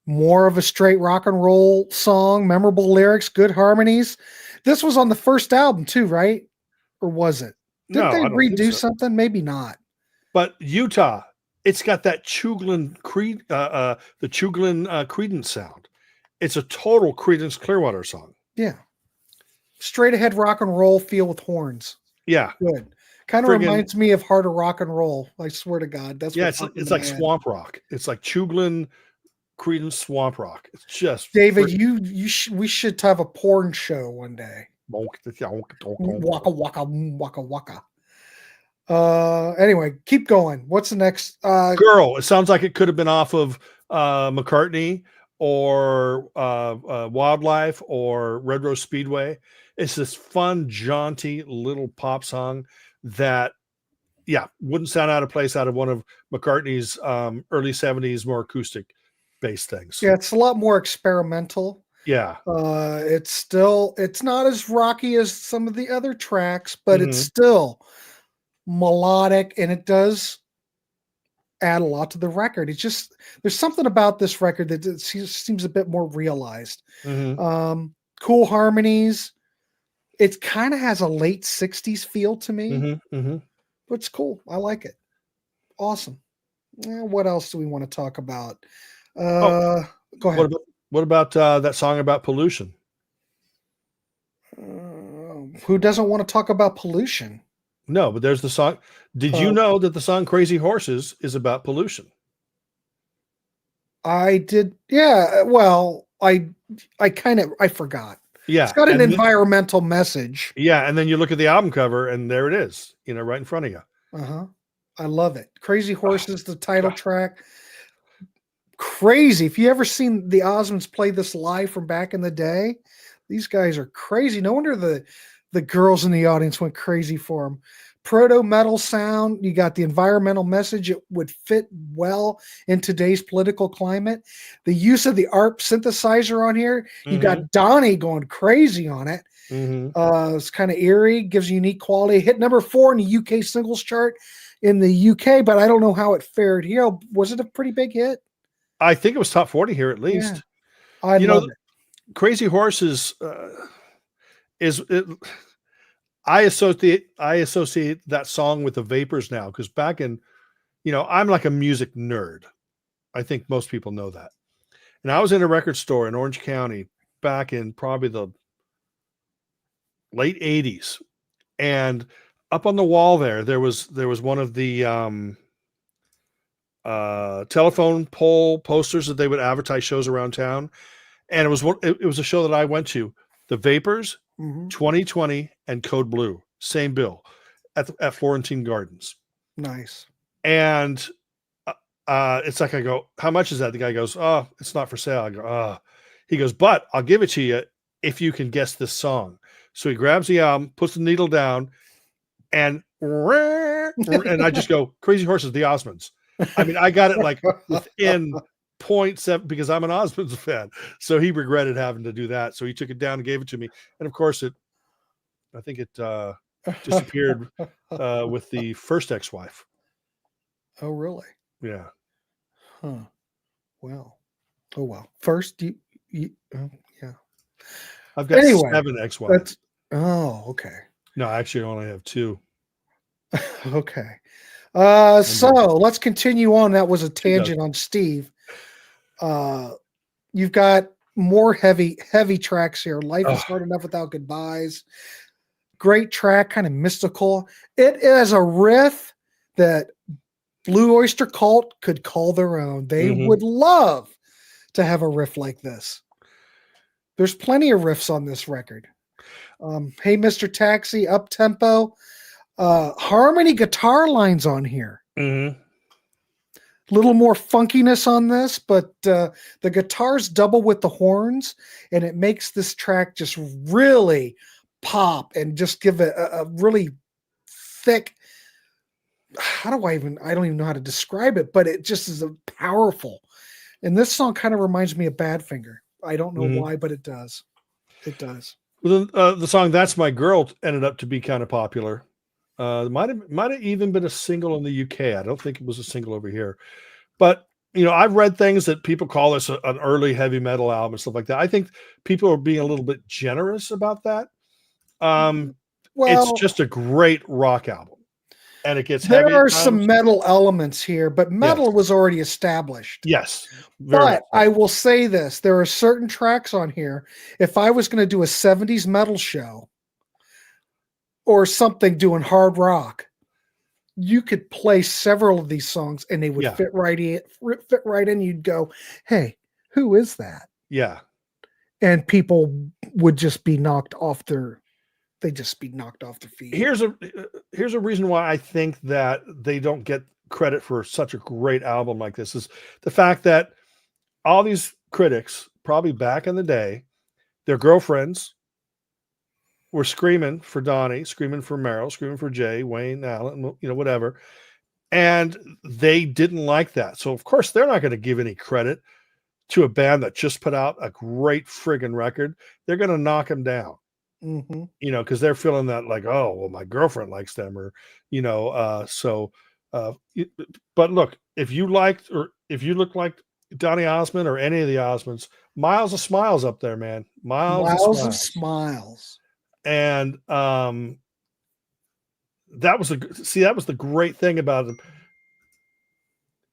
More of a straight rock and roll song, memorable lyrics, good harmonies. This was on the first album too, right? Or was it? Didn't they redo something? Maybe not. But Utah, it's got that Chuglin the Chuglin Creedence sound. It's a total Creedence Clearwater song. Yeah. Straight ahead rock and roll feel with horns. Yeah. Good. Kind of reminds me of harder rock and roll. I swear to God. That's it's like swamp rock. It's like Chuglin Creedence swamp rock. It's just David, we should have a porn show one day. Waka waka waka waka. Anyway, keep going. What's the next? Girl. It sounds like it could have been off of McCartney or Wildlife or Red Rose Speedway. It's this fun, jaunty little pop song that, wouldn't sound out of place out of one of McCartney's early 70s more acoustic based things. Yeah, it's a lot more experimental. Yeah. It's not as rocky as some of the other tracks, but it's still melodic, and it does add a lot to the record. It's just, there's something about this record that seems a bit more realized. Cool harmonies. It kind of has a late 60s feel to me. But it's cool. I like it. Awesome. What else do we want to talk about? Go ahead. What about that song about pollution? Who doesn't want to talk about pollution? No, but there's the song. Did you know that the song Crazy Horses is about pollution? I did. Yeah. Well, I forgot. It's Yeah, got an and environmental message. yeah, and then you look at the album cover, and there it is, right in front of you. Uh-huh. I love it. Crazy Oh, Horses, the title God. track. Crazy. If you ever seen the Osmonds play this live from back in the day, these guys are crazy. No wonder the girls in the audience went crazy for them. Proto metal sound. You got the environmental message. It would fit well in today's political climate. The use of the ARP synthesizer on here. You Mm-hmm. got Donny going crazy on it. Mm-hmm. It's kind of eerie, gives unique quality. Hit number 4 in the UK singles chart in the UK, but I don't know how it fared here. Was it a pretty big hit? I think it was top 40 here at least. Yeah, I love it. Crazy Horses is it, I associate that song with the Vapors now, because back in, I'm like a music nerd. I think most people know that. And I was in a record store in Orange County back in probably the late 80s. And up on the wall there was one of the telephone pole posters that they would advertise shows around town. And it was a show that I went to. The Vapors, 2020, and Code Blue, same bill at Florentine Gardens. Nice. And it's like, I go, how much is that? The guy goes, oh, it's not for sale. I go, oh. He goes, but I'll give it to you if you can guess this song. So he grabs the album, puts the needle down, and I just go, Crazy Horses, the Osmonds. I mean, I got it like within 0.7 because I'm an Osmonds fan. So he regretted having to do that. So he took it down and gave it to me. And of course, I think it disappeared with the first ex-wife. Oh, really? Yeah. Huh. Well. Oh, well. First, yeah. I've got 7 ex-wives. Oh, okay. No, actually, I only have 2. Okay. So let's continue on. That was a tangent on Steve. You've got more heavy tracks here. Life is hard enough without goodbyes. Great track, kind of mystical. It is a riff that Blue Oyster Cult could call their own. They would love to have a riff like this. There's plenty of riffs on this record. Hey, Mr. Taxi, up tempo, harmony guitar lines on here. Little more funkiness on this, but the guitars double with the horns, and it makes this track just really pop and just give a really thick. I don't even know how to describe it, but it just is a powerful. And this song kind of reminds me of Badfinger. I don't know why, but it does. It does. Well, the song "That's My Girl" ended up to be kind of popular. Might have even been a single in the UK. I don't think it was a single over here. But I've read things that people call this an early heavy metal album and stuff like that. I think people are being a little bit generous about that. It's just a great rock album, and it gets heavy. There are some metal elements here, but metal was already established. Yes, but I will say this: there are certain tracks on here. If I was going to do a 70s metal show or something doing hard rock, you could play several of these songs and they would fit right in. You'd go, hey, who is that? Yeah. And people would just be knocked off their feet. Here's a reason why I think that they don't get credit for such a great album like this is the fact that all these critics, probably back in the day, their girlfriends were screaming for Donny, screaming for Merrill, screaming for Jay, Wayne, Allen, whatever. And they didn't like that. So of course they're not going to give any credit to a band that just put out a great friggin' record. They're going to knock them down, because they're feeling that like, oh, well, my girlfriend likes them, or, but look, if you look like Donny Osmond or any of the Osmonds, miles of smiles up there, man. Miles of smiles. And that was the great thing about them.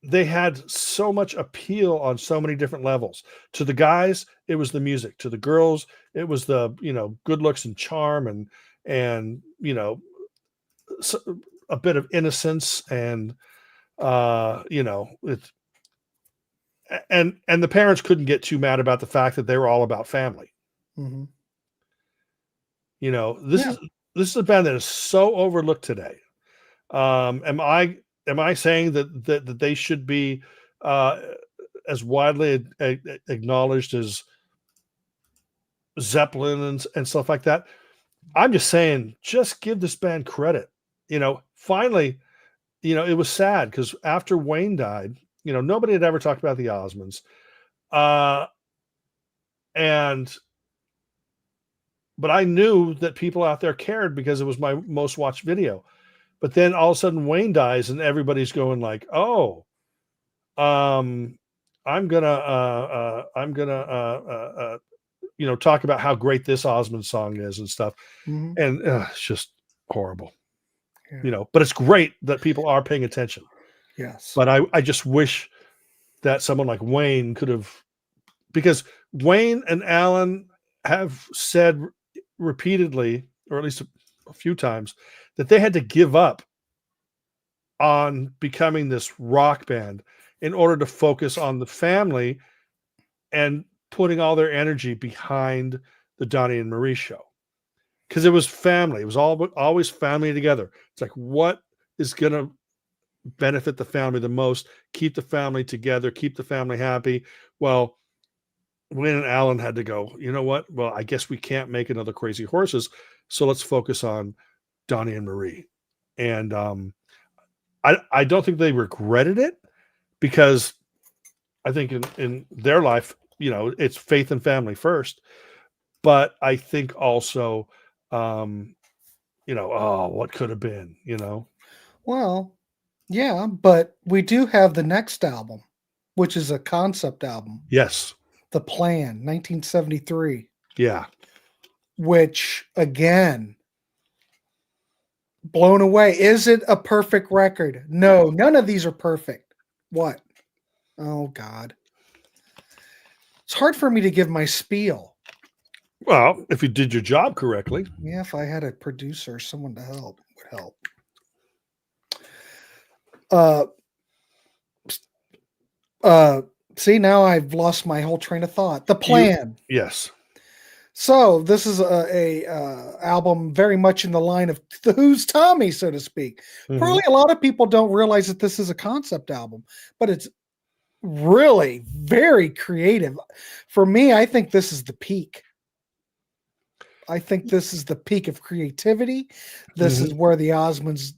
They had so much appeal on so many different levels. To the guys, it was the music. To the girls, it was the good looks and charm and a bit of innocence and and the parents couldn't get too mad about the fact that they were all about family. Mhm. You know, this Yeah. is a band that is so overlooked today. Am I saying that they should be as widely acknowledged as Zeppelin and stuff like that? I'm just saying, just give this band credit. You know, finally, you know, it was sad because after Wayne died, you know, nobody had ever talked about the Osmonds. Uh, and but I knew that people out there cared because it was my most watched video. But then all of a sudden Wayne dies and everybody's going like, "Oh, um, I'm gonna you know, talk about how great this Osmond song is and stuff." Mhm. And it's just horrible, Yeah. you know. But it's great that people are paying attention. Yes. But I just wish that someone like Wayne could have, because Wayne and Alan have said repeatedly, or at least a few times, that they had to give up on becoming this rock band in order to focus on the family and putting all their energy behind the Donny and Marie show. Because it was family. It was always family together. It's like, what is going to benefit the family the most? Keep the family together, keep the family happy. Well, Wayne and Alan had to go, you know what? Well, I guess we can't make another Crazy Horses. So let's focus on Donny and Marie. And I don't think they regretted it, because I think in their life, you know, it's faith and family first. But I think also, you know, oh, what could have been, you know? Well, yeah, but we do have the next album, which is a concept album, Yes. The Plan, 1973, Yeah. which again, blown away. Is it a perfect record? No, none of these are perfect. What? Oh God. It's hard for me to give my spiel. Well, if you did your job correctly. Yeah, if I had a producer, someone to help would help. See, now I've lost my whole train of thought. The Plan. Yes. So this is a album very much in the line of the Who's Tommy, so to speak. Mhm. Probably a lot of people don't realize that this is a concept album, but it's really very creative. For me, I think this is the peak. I think this is the peak of creativity. This is where the Osmonds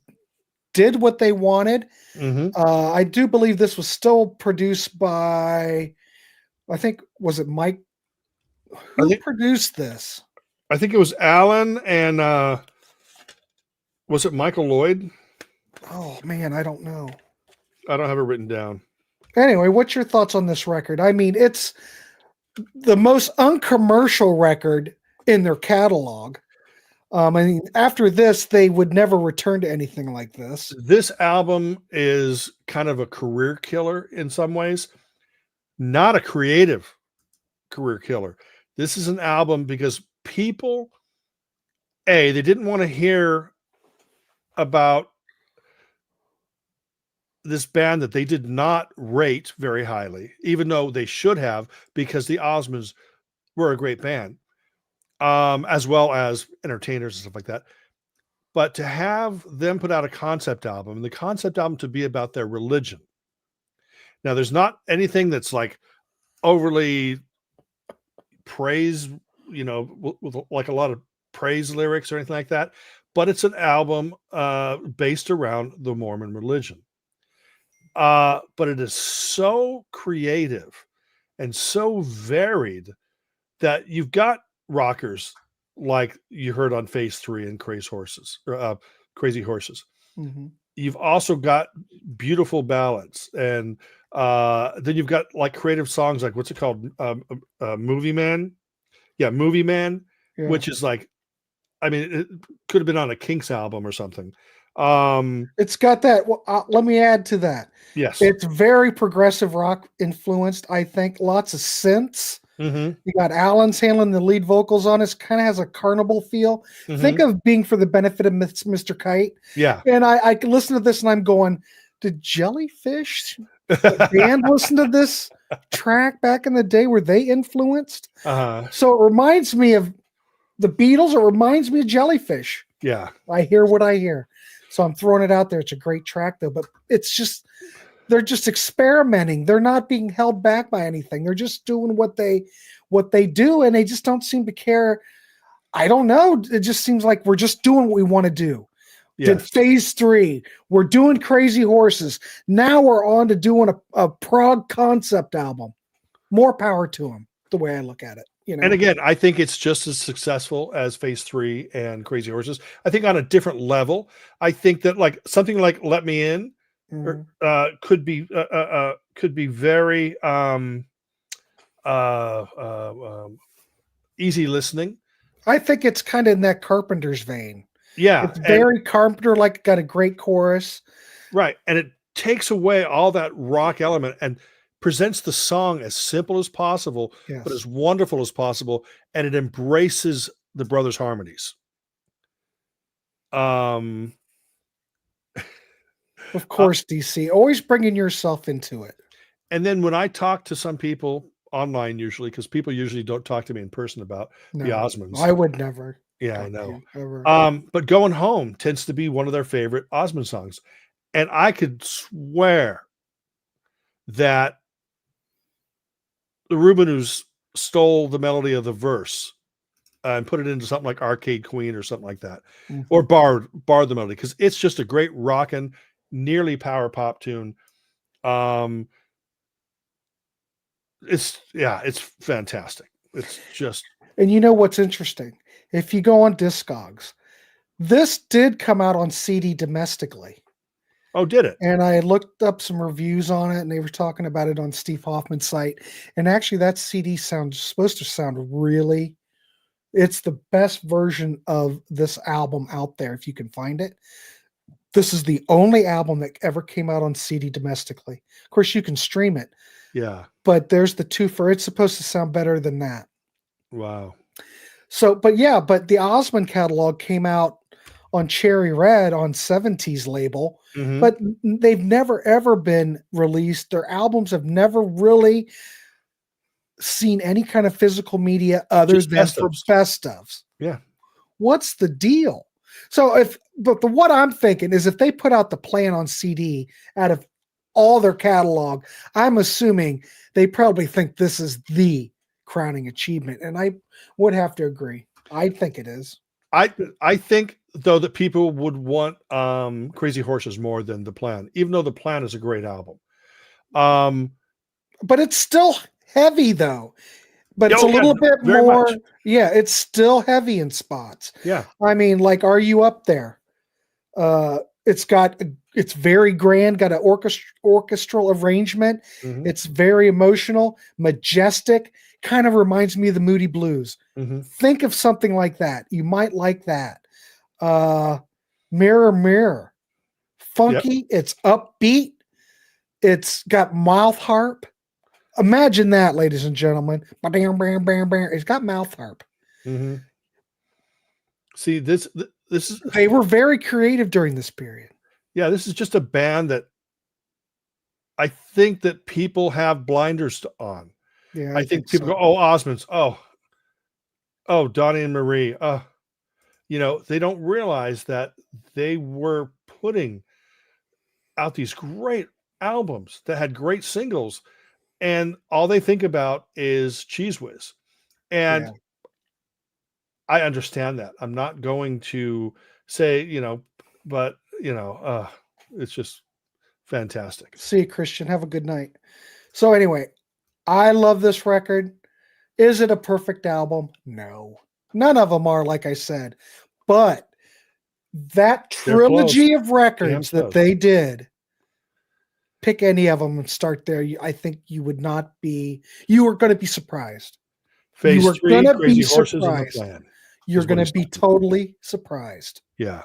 did what they wanted. Mhm. I do believe this was still produced by, I think, was it Mike? Who produced this? I think it was Alan and was it Michael Lloyd? Oh man, I don't know. I don't have it written down. Anyway, what's your thoughts on this record? I mean, it's the most uncommercial record in their catalog. I mean, after this, they would never return to anything like this. This album is kind of a career killer in some ways, not a creative career killer. This is an album because people, they didn't want to hear about this band that they did not rate very highly, even though they should have, because the Osmonds were a great band, as well as entertainers and stuff like that. But to have them put out a concept album, and the concept album to be about their religion. Now, there's not anything that's like overly praise, you know, with like a lot of praise lyrics or anything like that, but it's an album based around the Mormon religion. But it is so creative and so varied that you've got rockers like you heard on Phase 3 and Crazy Horses. Mhm. You've also got beautiful ballads, and then you've got like creative songs like, what's it called? Movie Man. Yeah, Movie Man, Yeah. which is like, I mean, it could have been on a Kinks album or something. It's got that. Well, let me add to that. Yes. It's very progressive rock influenced, I think. Lots of synths. Mm-hmm. You got Alan's handling the lead vocals on it. Kind of has a carnival feel. Mm-hmm. Think of Being for the Benefit of Mr. Kite. Yeah. And I listen to this and I'm going, did Jellyfish the band listen to this track back in the day where they influenced? Uh-huh. So it reminds me of the Beatles. It reminds me of Jellyfish. Yeah. I hear what I hear. So I'm throwing it out there. It's a great track though, but it's just, they're just experimenting. They're not being held back by anything. They're just doing what they do, and they just don't seem to care. I don't know. It just seems like we're just doing what we want to do. Did Yes. phase 3. We're doing Crazy Horses. Now we're on to doing a prog concept album. More power to them, the way I look at it. You know? And again, I think it's just as successful as Phase 3 and Crazy Horses. I think on a different level. I think that like something like Let Me In could be very easy listening. I think it's kind of in that Carpenter's vein. Yeah. It's very Carpenter, like got a great chorus. Right. And it takes away all that rock element and presents the song as simple as possible, Yes. but as wonderful as possible. And it embraces the brothers' harmonies. Of course, DC, always bringing yourself into it. And then when I talk to some people online, usually, because people usually don't talk to me in person about the Osmonds. I would never. Yeah, I know. Ever. But Going Home tends to be one of their favorite Osmond songs. And I could swear that the Rubinoos stole the melody of the verse and put it into something like Arcade Queen or something like that, or barred the melody, because it's just a great rockin', nearly power pop tune. It's fantastic. It's just. And you know what's interesting? If you go on Discogs, this did come out on CD domestically. Oh, did it? And I looked up some reviews on it, and they were talking about it on Steve Hoffman's site. And actually, that CD supposed to sound really. It's the best version of this album out there if you can find it. This is the only album that ever came out on CD domestically. Of course, you can stream it. Yeah. But there's the twofer. It's supposed to sound better than that. Wow. So, but the Osmond catalog came out on Cherry Red on Seventies label, but they've never ever been released. Their albums have never really seen any kind of physical media other than for best ofs. Yeah. What's the deal? So what I'm thinking is if they put out the Plan on CD out of all their catalog, I'm assuming they probably think this is the crowning achievement. And I would have to agree. I think it is. I think though that people would want Crazy Horses more than the Plan, even though the Plan is a great album. But it's still heavy though. But it's a little bit more. Much. Yeah, it's still heavy in spots. Yeah. I mean, like, Are You Up There? It's very grand, got an orchestral arrangement. It's very emotional, majestic, kind of reminds me of the Moody Blues. Think of something like that. You might like that. Mirror, Mirror. Funky, it's upbeat. It's got mouth harp. Imagine that, ladies and gentlemen. It's got mouth harp. See, this is. They were very creative during this period. Yeah, this is just a band that I think that people have blinders on. Yeah, I think people go, "Oh, Osmonds. Oh, Donny and Marie. They don't realize that they were putting out these great albums that had great singles." And all they think about is Cheese Whiz. And I understand that. I'm not going to say, but, it's just fantastic. See you, Christian. Have a good night. So anyway, I love this record. Is it a perfect album? No. None of them are, like I said. But that trilogy of records that they did, pick any of them and start there. I think you were going to be surprised. Phase 3, Crazy Horses and the Plan. You're going to be totally surprised. Yeah.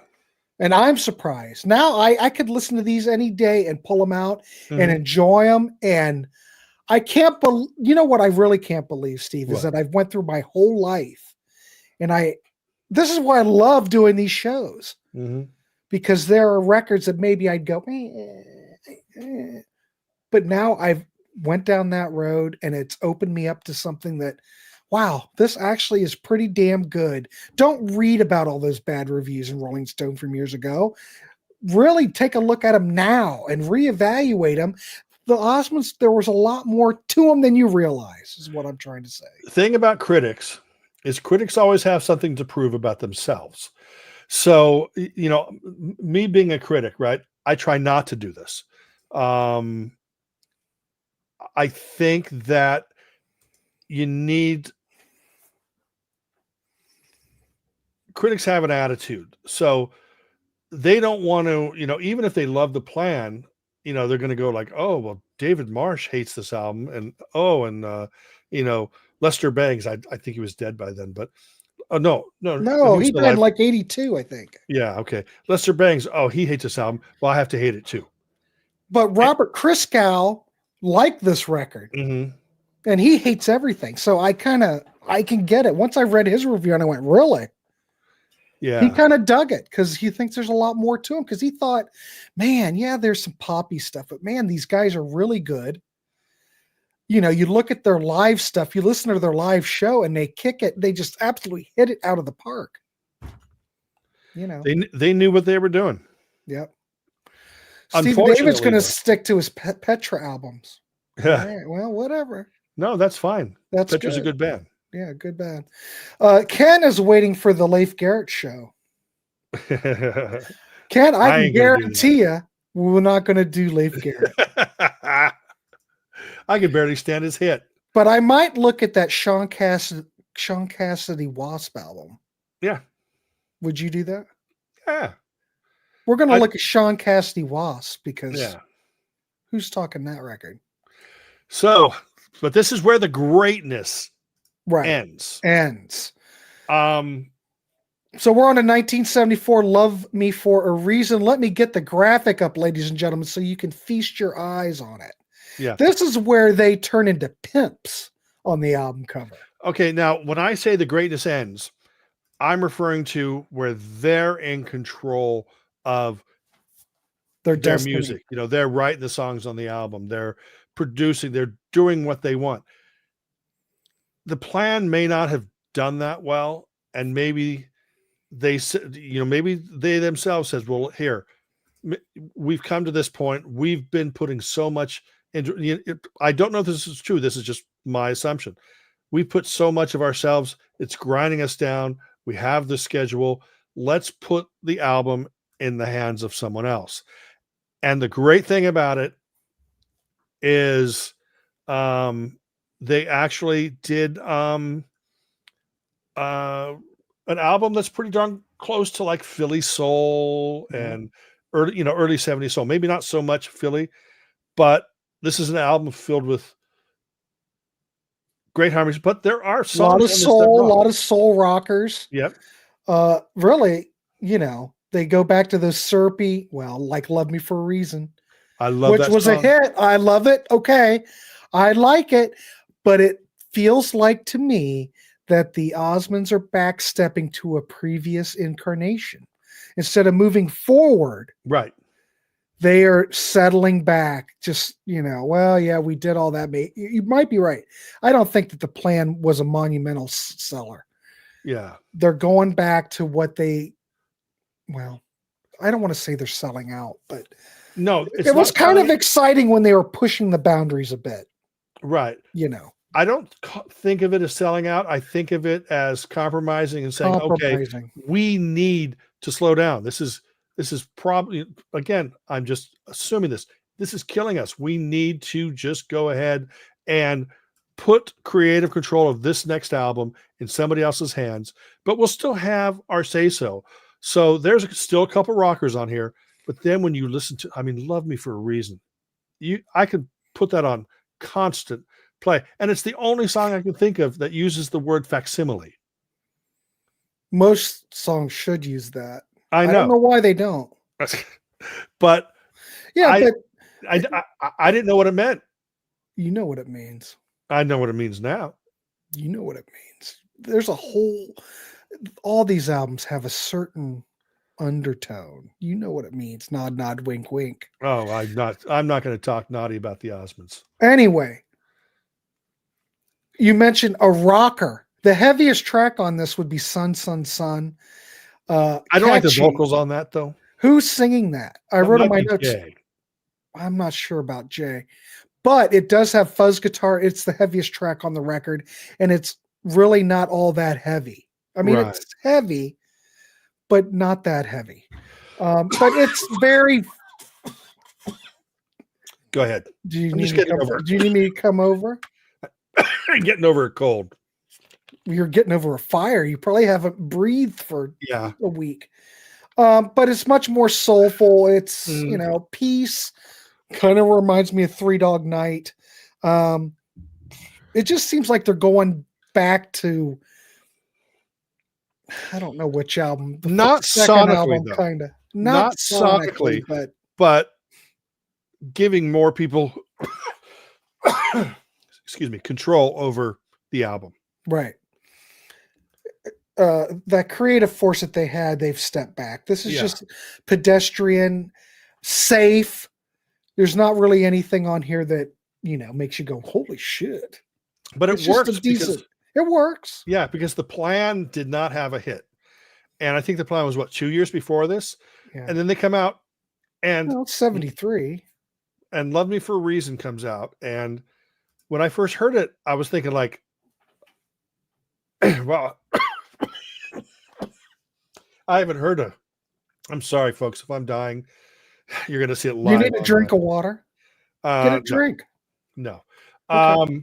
And I'm surprised. Now I could listen to these any day and pull them out and enjoy them. And I can't believe, what I really can't believe, Steve, is that I've went through my whole life. And this is why I love doing these shows. Because there are records that maybe I'd go, but now went down that road, and it's opened me up to something that, wow, this actually is pretty damn good. Don't read about all those bad reviews in Rolling Stone from years ago. Really take a look at them now and reevaluate them. The Osmonds, there was a lot more to them than you realize, is what I'm trying to say. The thing about critics is critics always have something to prove about themselves. So, me being a critic, right? I try not to do this. I think that critics have an attitude. So they don't want to, even if they love the plan, they're going to go like, oh, well, David Marsh hates this album. And, Lester Bangs, I think he was dead by then, but no, he died in like 82, I think. Yeah. Okay. Lester Bangs. Oh, he hates this album. Well, I have to hate it too. But Robert Christgau liked this record, and he hates everything. So I can get it. Once I read his review and I went, really? Yeah. He kind of dug it because he thinks there's a lot more to him, because he thought, man, yeah, there's some poppy stuff, but man, these guys are really good. You look at their live stuff, you listen to their live show, and they kick it. They just absolutely hit it out of the park. They knew what they were doing. Yep. Steve David's going to stick to his Petra albums. Yeah. Right, well, whatever. No, that's fine. Petra's a good band. Yeah, good band. Ken is waiting for the Leif Garrett show. Ken, I can guarantee you we're not going to do Leif Garrett. I can barely stand his hit. But I might look at that Sean Cassidy Wasp album. Yeah. Would you do that? Yeah. We're going to look at Sean Cassidy Wasp, because who's talking that record? So, but this is where the greatness ends. So we're on a 1974 Love Me for a Reason. Let me get the graphic up, ladies and gentlemen, so you can feast your eyes on it. Yeah. This is where they turn into pimps on the album cover. Okay, now when I say the greatness ends, I'm referring to where they're in control of their music. They're writing the songs on the album. They're producing. They're doing what they want. The plan may not have done that well, and maybe they themselves says, well, here, we've come to this point. We've been putting so much into. I don't know if this is true. This is just my assumption. We put so much of ourselves. It's grinding us down. We have the schedule. Let's put the album in the hands of someone else. And the great thing about it is they actually did an album that's pretty darn close to like Philly soul and early 70s soul. Maybe not so much Philly, but this is an album filled with great harmonies. But there are songs, a lot of soul rockers. Yep. Really, they go back to those syrupy, like Love Me for a Reason. I love which was song. A hit. I love it. Okay. I like it. But it feels like to me that the Osmonds are backstepping to a previous incarnation. Instead of moving forward. Right. They are settling back. Just, we did all that. You might be right. I don't think that the plan was a monumental seller. Yeah. They're going back to what I don't want to say they're selling out, but no, it was kind of exciting when they were pushing the boundaries a bit. Right. I don't think of it as selling out. I think of it as compromising and saying, okay, we need to slow down. This is probably, again, I'm just assuming this is killing us. We need to just go ahead and put creative control of this next album in somebody else's hands, but we'll still have our say-so. So there's still a couple rockers on here, but then when you listen to, Love Me for a Reason, I could put that on constant play. And it's the only song I can think of that uses the word facsimile. Most songs should use that. I don't know why they don't. But yeah, I didn't know what it meant. You know what it means. I know what it means now. You know what it means. There's all these albums have a certain undertone. You know what it means. Nod, nod, wink, wink. Oh, I'm not going to talk naughty about the Osmonds. Anyway, you mentioned a rocker. The heaviest track on this would be Sun, Sun, Sun. I don't like the Catchy. vocals on that though. Who's singing that? I That wrote in might my be notes. Jay. I'm not sure about Jay, but it does have fuzz guitar. It's the heaviest track on the record, and it's really not all that heavy. I mean, Right. it's heavy, but not that heavy. But it's very. Go ahead. Do you I'm need just me to getting come, over it. do you need me to come over? Getting over a cold. You're getting over a fire. You probably haven't breathed for Yeah. a week. But it's much more soulful. It's Mm. peace. Kind of reminds me of Three Dog Night. It just seems like they're going back to, I don't know which album. The Not second sonically, album, though. kind of. Not sonically, but giving more people excuse me, control over the album. right. That creative force that they had, they've stepped back. This is just pedestrian, safe. There's not really anything on here that makes you go, "Holy shit!" But It's it just works a decent. It works. yeah, because the Plan did not have a hit. And I think the Plan was 2 years before this. Yeah. And then they come out and Well, it's 73. and Love Me for a Reason comes out. And when I first heard it, I was thinking like, well, I haven't heard a. I'm sorry, folks. If I'm dying, you're going to see it live. You need a drink of water. Get a drink. No. Okay.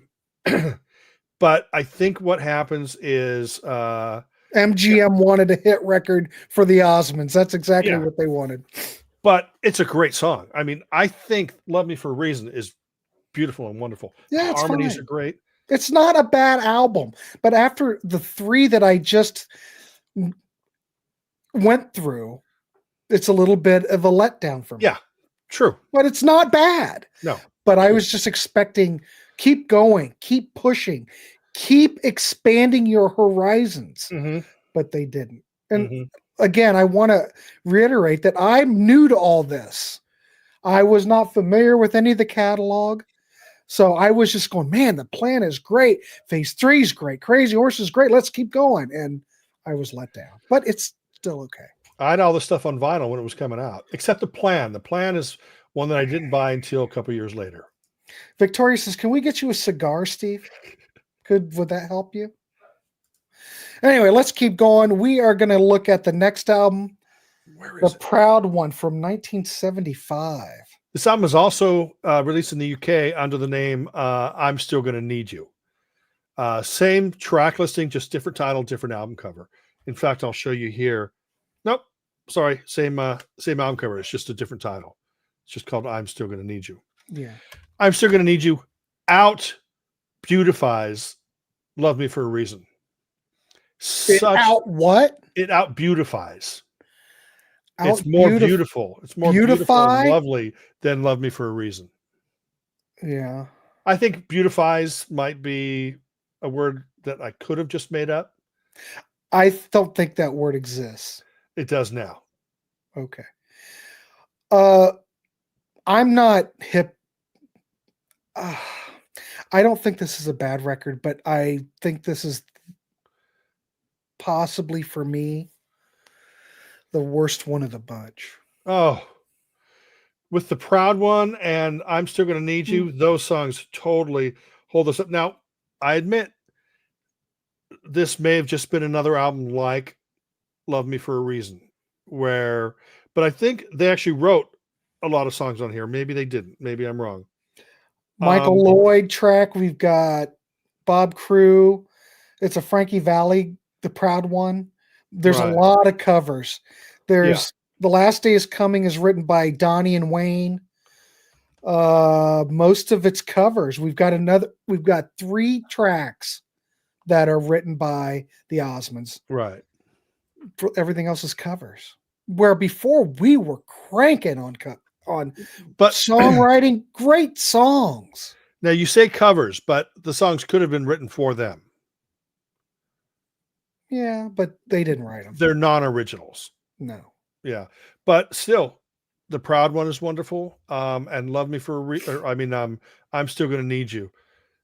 But I think what happens is MGM wanted a hit record for the Osmonds. That's exactly what they wanted. But it's a great song. I mean, I think Love Me for a Reason is beautiful and wonderful. Yeah, it's Harmonies fine. are great. It's not a bad album, but after the three that I just went through, it's a little bit of a letdown for me. Yeah, true. But it's not bad. No. But I was just expecting, keep going, keep pushing, keep expanding your horizons. Mhm. But they didn't. And again, I want to reiterate that I'm new to all this. I was not familiar with any of the catalog. So I was just going, man, the Plan is great. Phase 3 is great. Crazy Horse is great. Let's keep going. And I was let down. But it's still okay. I had all this stuff on vinyl when it was coming out, except the Plan. The Plan is one that I didn't buy until a couple years later. Victoria says, can we get you a cigar, Steve? Would that help you? Anyway, let's keep going. We are going to look at the next album, The Proud One from 1975. This album is also released in the UK under the name I'm Still Gonna Need You. Same track listing, just different title, different album cover. In fact, I'll show you here. Nope, sorry, same album cover. It's just a different title. It's just called I'm Still Gonna Need You. Yeah. I'm Still Gonna Need You out beautifies Love Me for a Reason. It out beautifies. It's more beautiful. It's more beautiful and lovely than Love Me for a Reason. Yeah. I think beautifies might be a word that I could have just made up. I don't think that word exists. It does now. Okay. I'm not hip. I don't think this is a bad record, but I think this is possibly for me the worst one of the bunch. Oh, with The Proud One and I'm Still Gonna Need You, those songs totally hold us up. Now, I admit this may have just been another album like Love Me for a Reason, but I think they actually wrote a lot of songs on here. Maybe they didn't. Maybe I'm wrong. Michael Lloyd track. We've got Bob Crew. It's a Frankie Valli, The Proud One. There's a lot of covers. There's The Last Day Is Coming is written by Donny and Wayne. Most of it's covers. We've got 3 tracks that are written by the Osmonds. Right. Everything else is covers. Where before we were cranking on songwriting, great songs. Now you say covers, but the songs could have been written for them. Yeah, but they didn't write them. They're non-originals. No. Yeah. But still, the Proud One is wonderful. And Love Me for I'm Still Gonna Need You.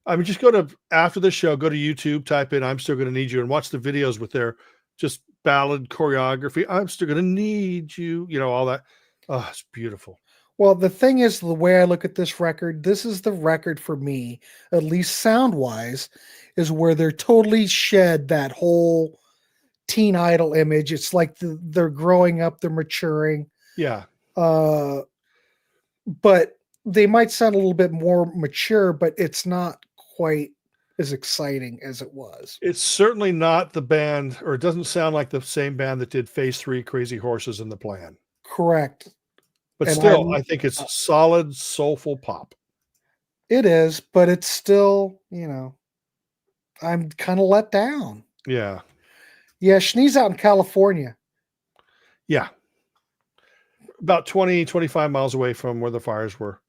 I mean, just go to after the show, go to YouTube, type in "I'm Still Gonna Need You" and watch the videos with their just ballad choreography. I'm still gonna need you, all that. Oh, it's beautiful. Well, the thing is, the way I look at this record, this is the record for me, at least sound wise, is where they're totally shed that whole teen idol image. It's like they're growing up, they're maturing. Yeah. But they might sound a little bit more mature, but it's not quite as exciting as it was. It's certainly not the band, or it doesn't sound like the same band that did Phase 3, Crazy Horses and The Plan. Correct. But And still, I think it's solid, soulful pop. It is, but it's still, I'm kind of let down. Yeah. Yeah, Schnee's out in California. Yeah. About 20, 25 miles away from where the fires were.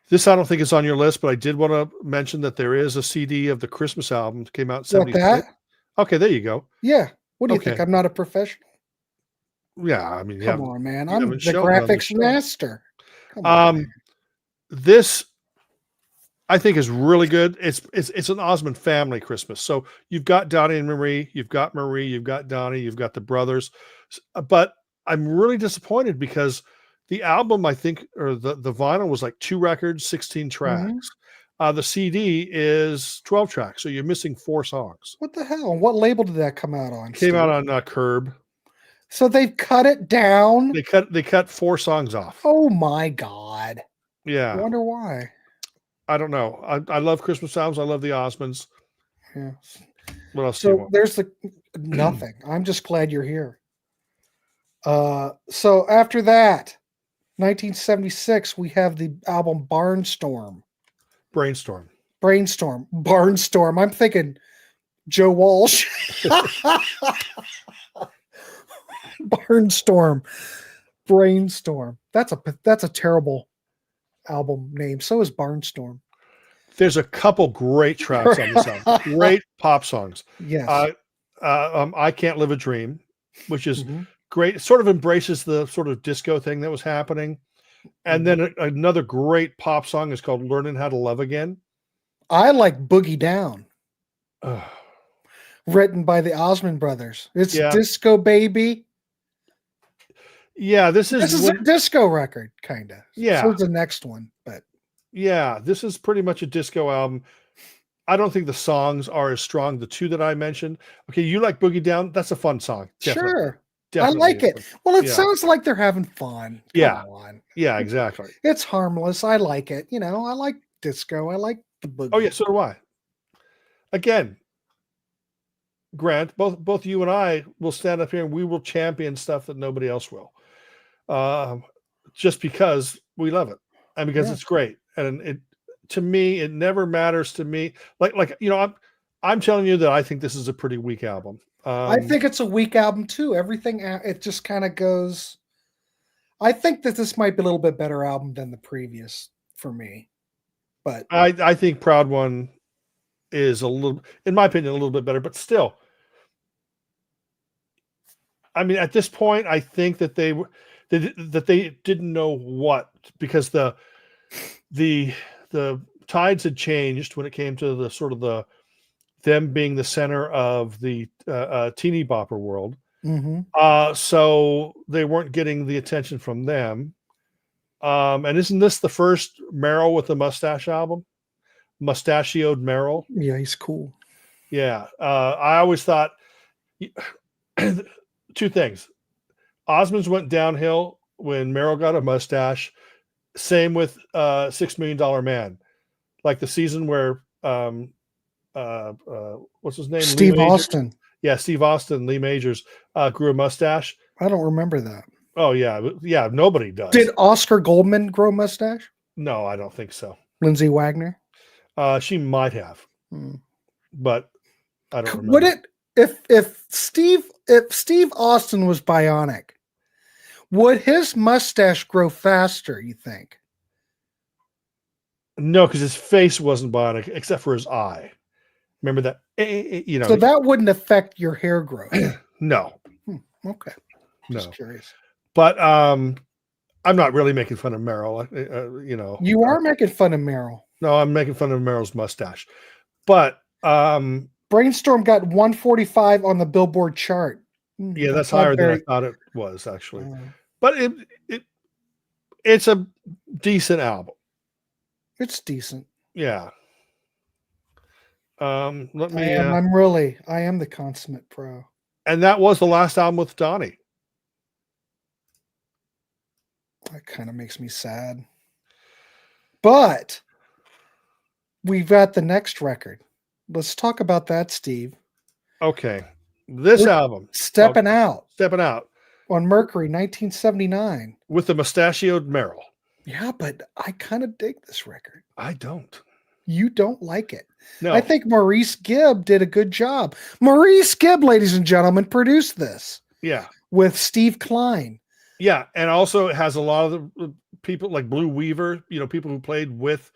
This I don't think is on your list, but I did want to mention that there is a CD of the Christmas album that came out in What, 76. that? Okay, there you go. Yeah. What do you Okay. think? I'm not a professional? Yeah, I mean, Come on, man. you I'm haven't the shown it on the graphics show. master. Come on, man. This I think is really good. It's an Osmond family Christmas. So you've got Donny and Marie, you've got Donny, you've got the brothers. But I'm really disappointed because the album, I think, or the vinyl was like 2 records, 16 tracks. The CD is 12 tracks, so you're missing 4 songs. What the hell? What label did that come out on? Came out on Curb. So they've cut it down. They cut 4 songs off. Oh my God. Yeah. I wonder why. I don't know. I love Christmas albums. I love the Osmonds. Yeah. What else do you So want? there's nothing. I'm just glad you're here. So after that, 1976, we have the album Barnstorm. Brainstorm. Barnstorm. I'm thinking Joe Walsh. Barnstorm. Brainstorm. That's a terrible album name. So is Barnstorm. There's a couple great tracks on this album. Great pop songs. Yes. I Can't Live a Dream, which is great. It sort of embraces the sort of disco thing that was happening. And then another great pop song is called Learning How to Love Again. I like Boogie Down. Written by the Osmond brothers. It's disco baby. Yeah, this is a disco record, kind of. Yeah. So it's the next one, but yeah, this is pretty much a disco album. I don't think the songs are as strong. The 2 that I mentioned. Okay, you like Boogie Down? That's a fun song. Definitely. Sure. Definitely I like it. Well, it sounds like they're having fun. Come on. Yeah, exactly. It's harmless. I like it. I like disco. I like the boogie. Oh yeah, so do I. Again, Grant, both you and I will stand up here and we will champion stuff that nobody else will. Just because we love it and because it's great. And to me, it never matters to me. I'm telling you that I think this is a pretty weak album. I think it's a weak album too. Everything, it just kind of goes. I think that this might be a little bit better album than the previous for me. But I think Proud One is a little, in my opinion, a little bit better, but still. I mean, at this point, I think that they didn't know what, because the tides had changed when it came to the sort of them being the center of the teeny bopper world. So they weren't getting the attention from them. And isn't this the first Merrill with a mustache album? Mustachioed Merrill. Yeah, he's cool. Yeah. I always thought 2 things. Osmonds went downhill when Merrill got a mustache. Same with $6 Million Man. Like the season where what's his name? Steve Austin. Yeah, Steve Austin, Lee Majors grew a mustache. I don't remember that. Oh yeah, nobody does. Did Oscar Goldman grow a mustache? No, I don't think so. Lindsay Wagner? She might have, but I don't remember. Would it if Steve Austin was bionic, would his mustache grow faster, you think? No, because his face wasn't bionic except for his eye. Remember that? So that wouldn't affect your hair growth. No. Okay. Just no. curious. But I'm not really making fun of Merrill. You are making fun of Merrill. No, I'm making fun of Merrill's mustache. But Brainstorm got 145 on the Billboard chart. yeah, that's higher than I thought it was actually. But it's a decent album. It's decent. Yeah. Let me. I am the consummate pro. And that was the last album with Donny. That kind of makes me sad. But we've got the next record. Let's talk about that, Steve. Okay. This album, Stepping Out on Mercury, 1979. with the mustachioed Merrill. Yeah, but I kind of dig this record. I don't. You don't like it. No. I think Maurice Gibb did a good job. Maurice Gibb, ladies and gentlemen, produced this. Yeah. With Steve Klein. Yeah, and also it has a lot of the people like Blue Weaver, people who played with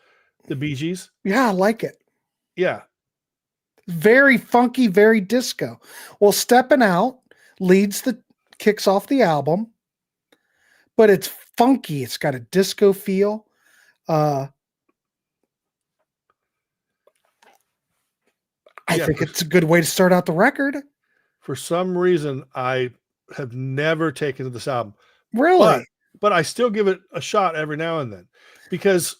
the Bee Gees. Yeah, I like it. Yeah. Very funky, very disco. Well, Stepping Out kicks off the album, but it's funky. It's got a disco feel. I think it's a good way to start out the record. For some reason, I have never taken to this album. Really? But I still give it a shot every now and then, because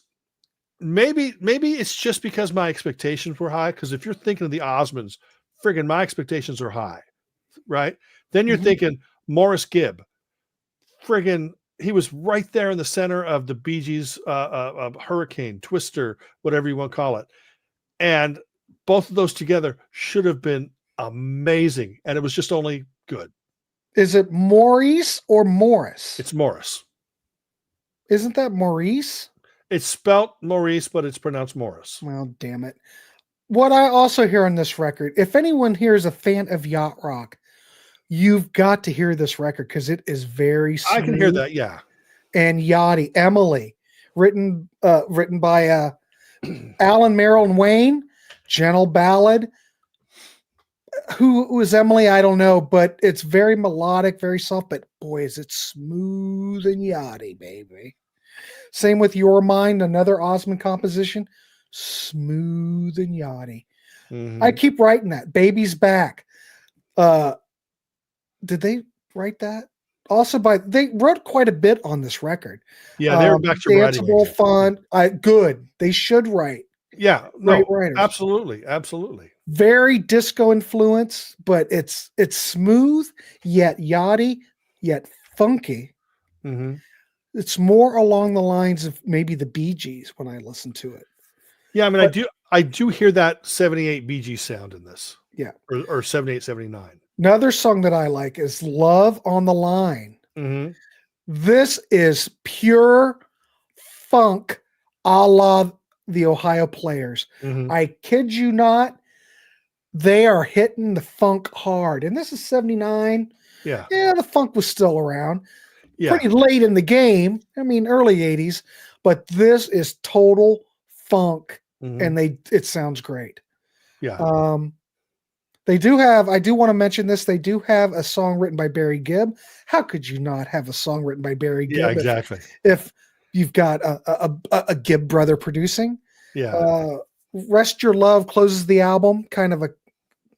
maybe it's just because my expectations were high. Because if you're thinking of the Osmonds, friggin' my expectations are high, right? Then you're thinking Maurice Gibb, friggin', he was right there in the center of the Bee Gees, Hurricane, Twister, whatever you want to call it, and both of those together should have been amazing, and it was just only good. Is it Maurice or Morris? It's Morris. Isn't that Maurice? It's spelt Maurice, but it's pronounced Morris. Well, damn it. What I also hear on this record, if anyone here is a fan of yacht rock, you've got to hear this record because it is very smooth. I can hear that, yeah. And yachty. Emily, written by Alan, Merrill, and Wayne. Gentle ballad. Who was Emily? I don't know, but it's very melodic, very soft, but boy, is it smooth and yachty, baby. Same with Your Mind, another Osmond composition. Smooth and yachty. I keep writing that. Baby's Back. Did they write that? Also they wrote quite a bit on this record. Yeah, they were back to writing. Danceable, fun. Good. They should write. Yeah, great writers. Absolutely. Very disco influence, but it's smooth yet yachty yet funky. It's more along the lines of maybe the Bee Gees when I listen to it. Yeah, I mean, I do hear that 78 Bee Gees sound in this. Yeah, or 78, 79. Another song that I like is Love on the Line. This is pure funk a la the Ohio Players. I kid you not. They are hitting the funk hard. And this is 79. Yeah, the funk was still around. Yeah. Pretty late in the game. I mean, early 80s. But this is total funk. And it sounds great. Yeah. They do have, I do want to mention this, they do have a song written by Barry Gibb. How could you not have a song written by Barry Gibb? Yeah, exactly. If you've got a Gibb brother producing. Yeah. Rest Your Love closes the album. Kind of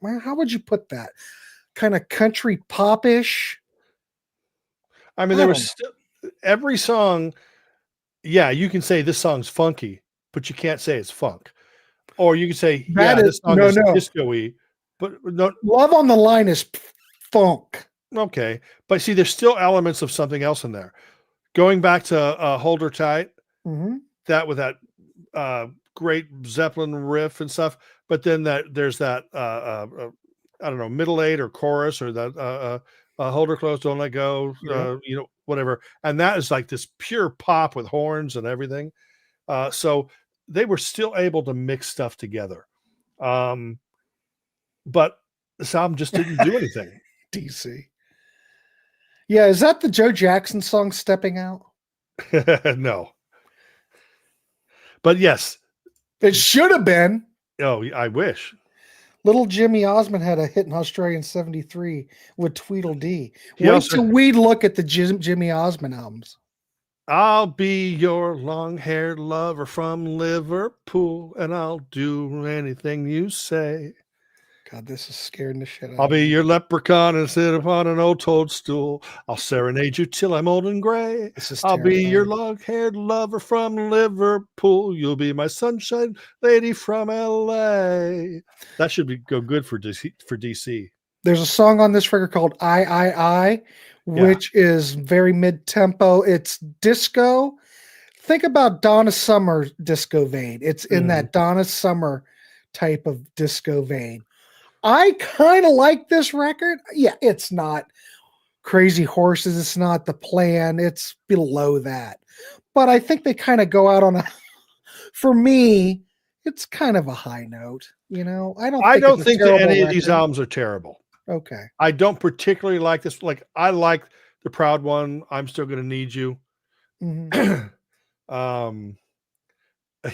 how would you put that? Kind of country pop-ish. I mean, there was still every song. Yeah, you can say this song's funky, but you can't say it's funk. Or you can say, this song is disco-y, but no. Love on the Line is funk. Okay. But see, there's still elements of something else in there. Going back to Hold Her Tight, that with that great Zeppelin riff and stuff, but then there's that I don't know, middle eight or chorus, or that Hold Her Close, Don't Let Go, whatever. And that is like this pure pop with horns and everything. So they were still able to mix stuff together. But this album just didn't do anything. DC. Yeah, is that the Joe Jackson song Stepping Out? No. But yes. It should have been. Oh, I wish. Little Jimmy Osmond had a hit in Australia in '73 with Tweedledee. He Wait also- till we look at the Jimmy Osmond albums. I'll be your long-haired lover from Liverpool, and I'll do anything you say. God, this is scaring the shit out I'll of be me. your leprechaun and sit upon an old toadstool. I'll serenade you till I'm old and gray. This is I'll be your terrifying. long-haired lover from Liverpool. You'll be my sunshine lady from L.A. That should go good for DC. There's a song on this record called I, which is very mid-tempo. It's disco. Think about Donna Summer disco vein. It's in that Donna Summer type of disco vein. I kind of like this record. Yeah, it's not Crazy Horses. It's not The Plan. It's below that. But I think they kind of go out on a, for me, it's kind of a high note. You know, I don't think that any record. of these albums are terrible. Okay. I don't particularly like this. Like, I like the Proud One. I'm Still Gonna Need You. Mm-hmm.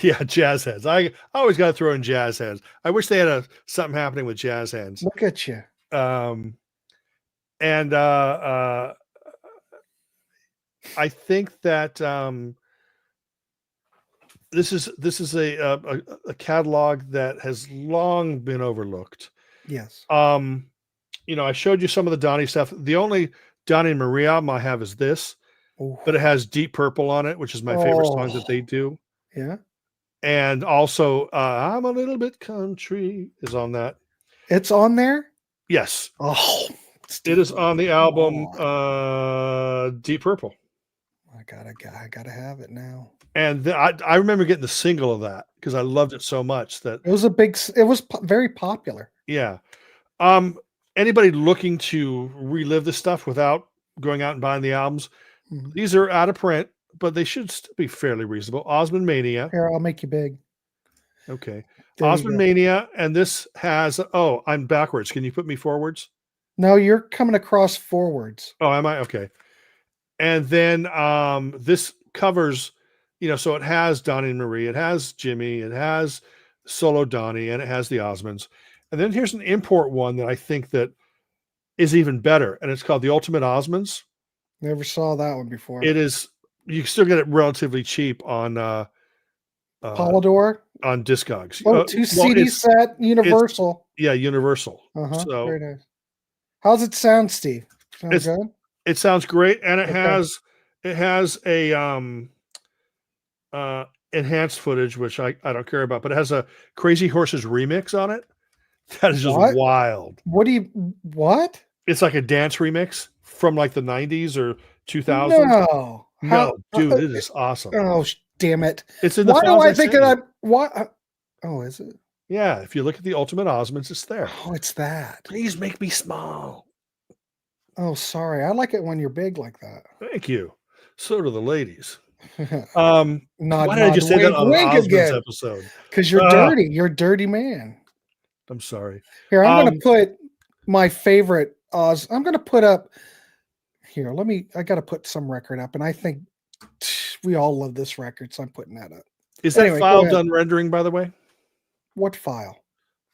Yeah, Jazz Hands. I always got to throw in Jazz Hands. I wish they had something happening with Jazz Hands. Look at you. And I think that this is a catalog that has long been overlooked. Yes. I showed you some of the Donny stuff. The only Donny and Marie album I have is this, but it has Deep Purple on it, which is my favorite song that they do. Yeah. And also, I'm a Little Bit Country is on that. It's on there? Yes. Oh, it is on the album Deep Purple. I gotta have it now. And I remember getting the single of that because I loved it so much that it was very popular. Yeah. Anybody looking to relive this stuff without going out and buying the albums, these are out of print, but they should still be fairly reasonable. Osmond Mania. Here, I'll make you big. Okay. There Osmond Mania, and this has, I'm backwards. Can you put me forwards? No, you're coming across forwards. Oh, am I? Okay. And then this covers, so it has Donny and Marie, it has Jimmy, it has solo Donny, and it has the Osmonds. And then here's an import one that I think that is even better, and it's called The Ultimate Osmonds. Never saw that one before. It is, you can still get it relatively cheap on Polydor? On Discogs. Oh, 2 CD set, Universal. Yeah, Universal. So, very nice. How's it sound, Steve? Sounds good? It sounds great, and it has a enhanced footage, which I don't care about, but it has a Crazy Horses remix on it. That is just wild. What? It's like a dance remix from like the 90s or 2000s. No, dude, it is awesome. Oh, damn it. It's in the Why do I think that what? Oh, is it? Yeah, if you look at the Ultimate Osmonds, it's there. Oh, it's that. Please make me small. Oh, sorry. I like it when you're big like that. Thank you. So do the ladies. Why did I just say that on the Osmonds episode? Because you're dirty. You're a dirty man. I'm sorry. Here, I'm going to put my favorite Oz. I'm going to put up here. I got to put some record up, and I think we all love this record, so I'm putting that up. Is that file done rendering, by the way? What file?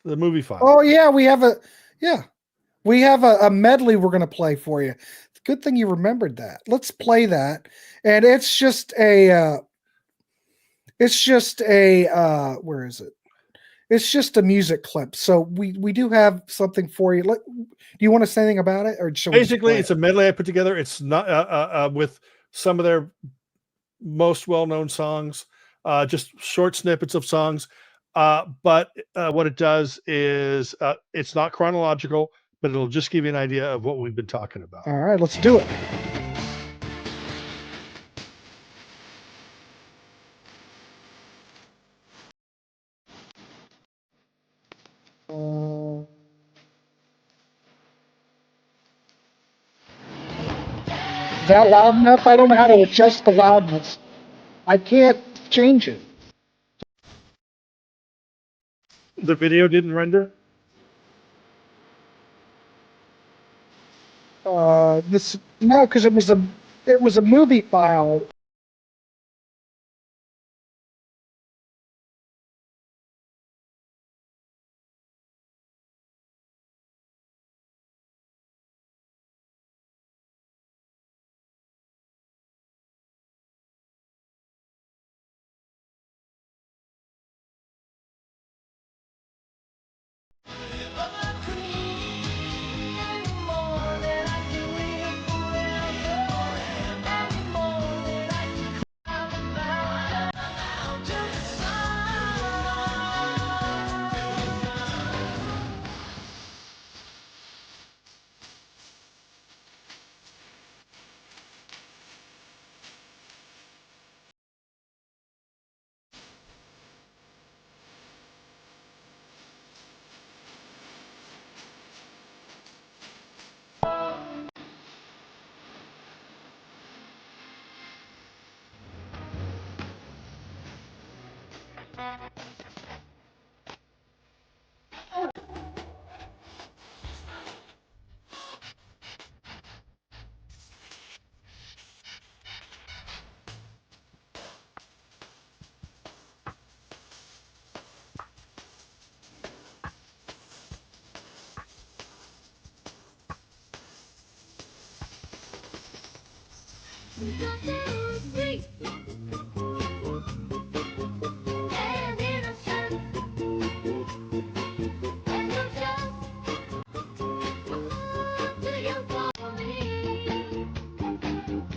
The movie file. Oh yeah, we have a medley we're going to play for you. Good thing you remembered that. Let's play that, and it's just a where is it? It's just a music clip. So we do have something for you. Do you want to say anything about it, or basically it's a medley I put together? It's not with some of their most well-known songs, just short snippets of songs. But what it does is it's not chronological, but it'll just give you an idea of what we've been talking about. All right, let's do it. Is that loud enough? I don't know how to adjust the loudness. I can't change it. The video didn't render? No, because it was a movie file.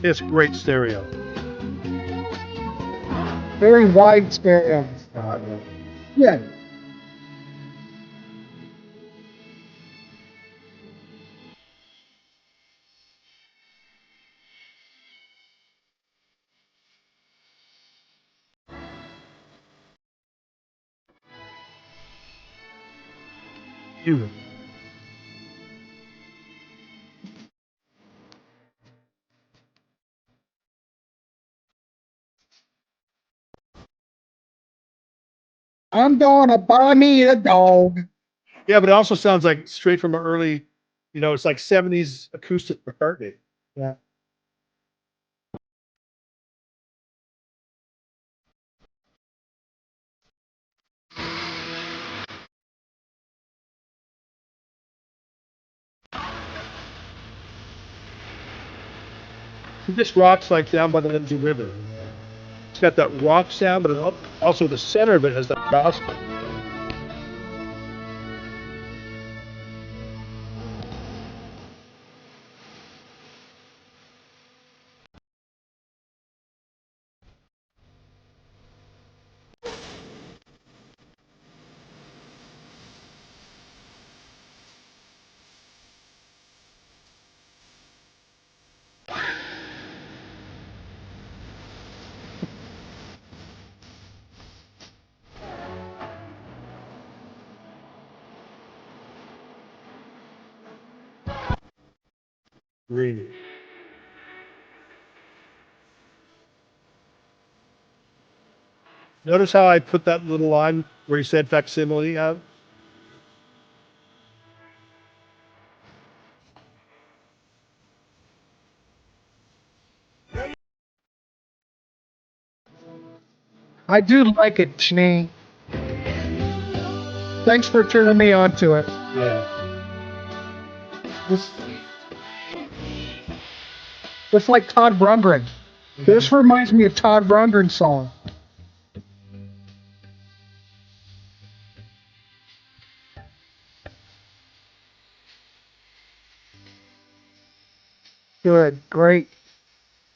It's great stereo. Very wide stereo. Yeah. You. I'm gonna buy me a dog. Yeah, but it also sounds like straight from an early, it's like 70s acoustic McCartney. Yeah. This rock's like down by the Lindsay River. It's got that rock sound, but also the center of it has that gospel. Really. Notice how I put that little line where he said facsimile out? I do like it, Schnee. Thanks for turning me on to it. Yeah. Just like Todd Rundgren. This reminds me of Todd Rundgren's song. Good, great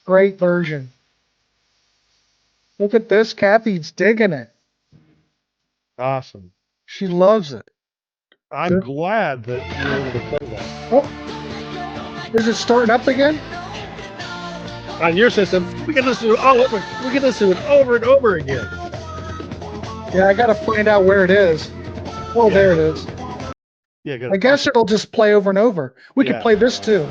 version. Look at this, Kathy's digging it. Awesome. She loves it. I'm glad that you were able to play that. Oh, is it starting up again? On your system, we can listen to it all over. We can listen to it over and over again. Yeah, I gotta find out where it is. Oh, there it is. Yeah, I guess it'll just play over and over. We could Yeah. play this too.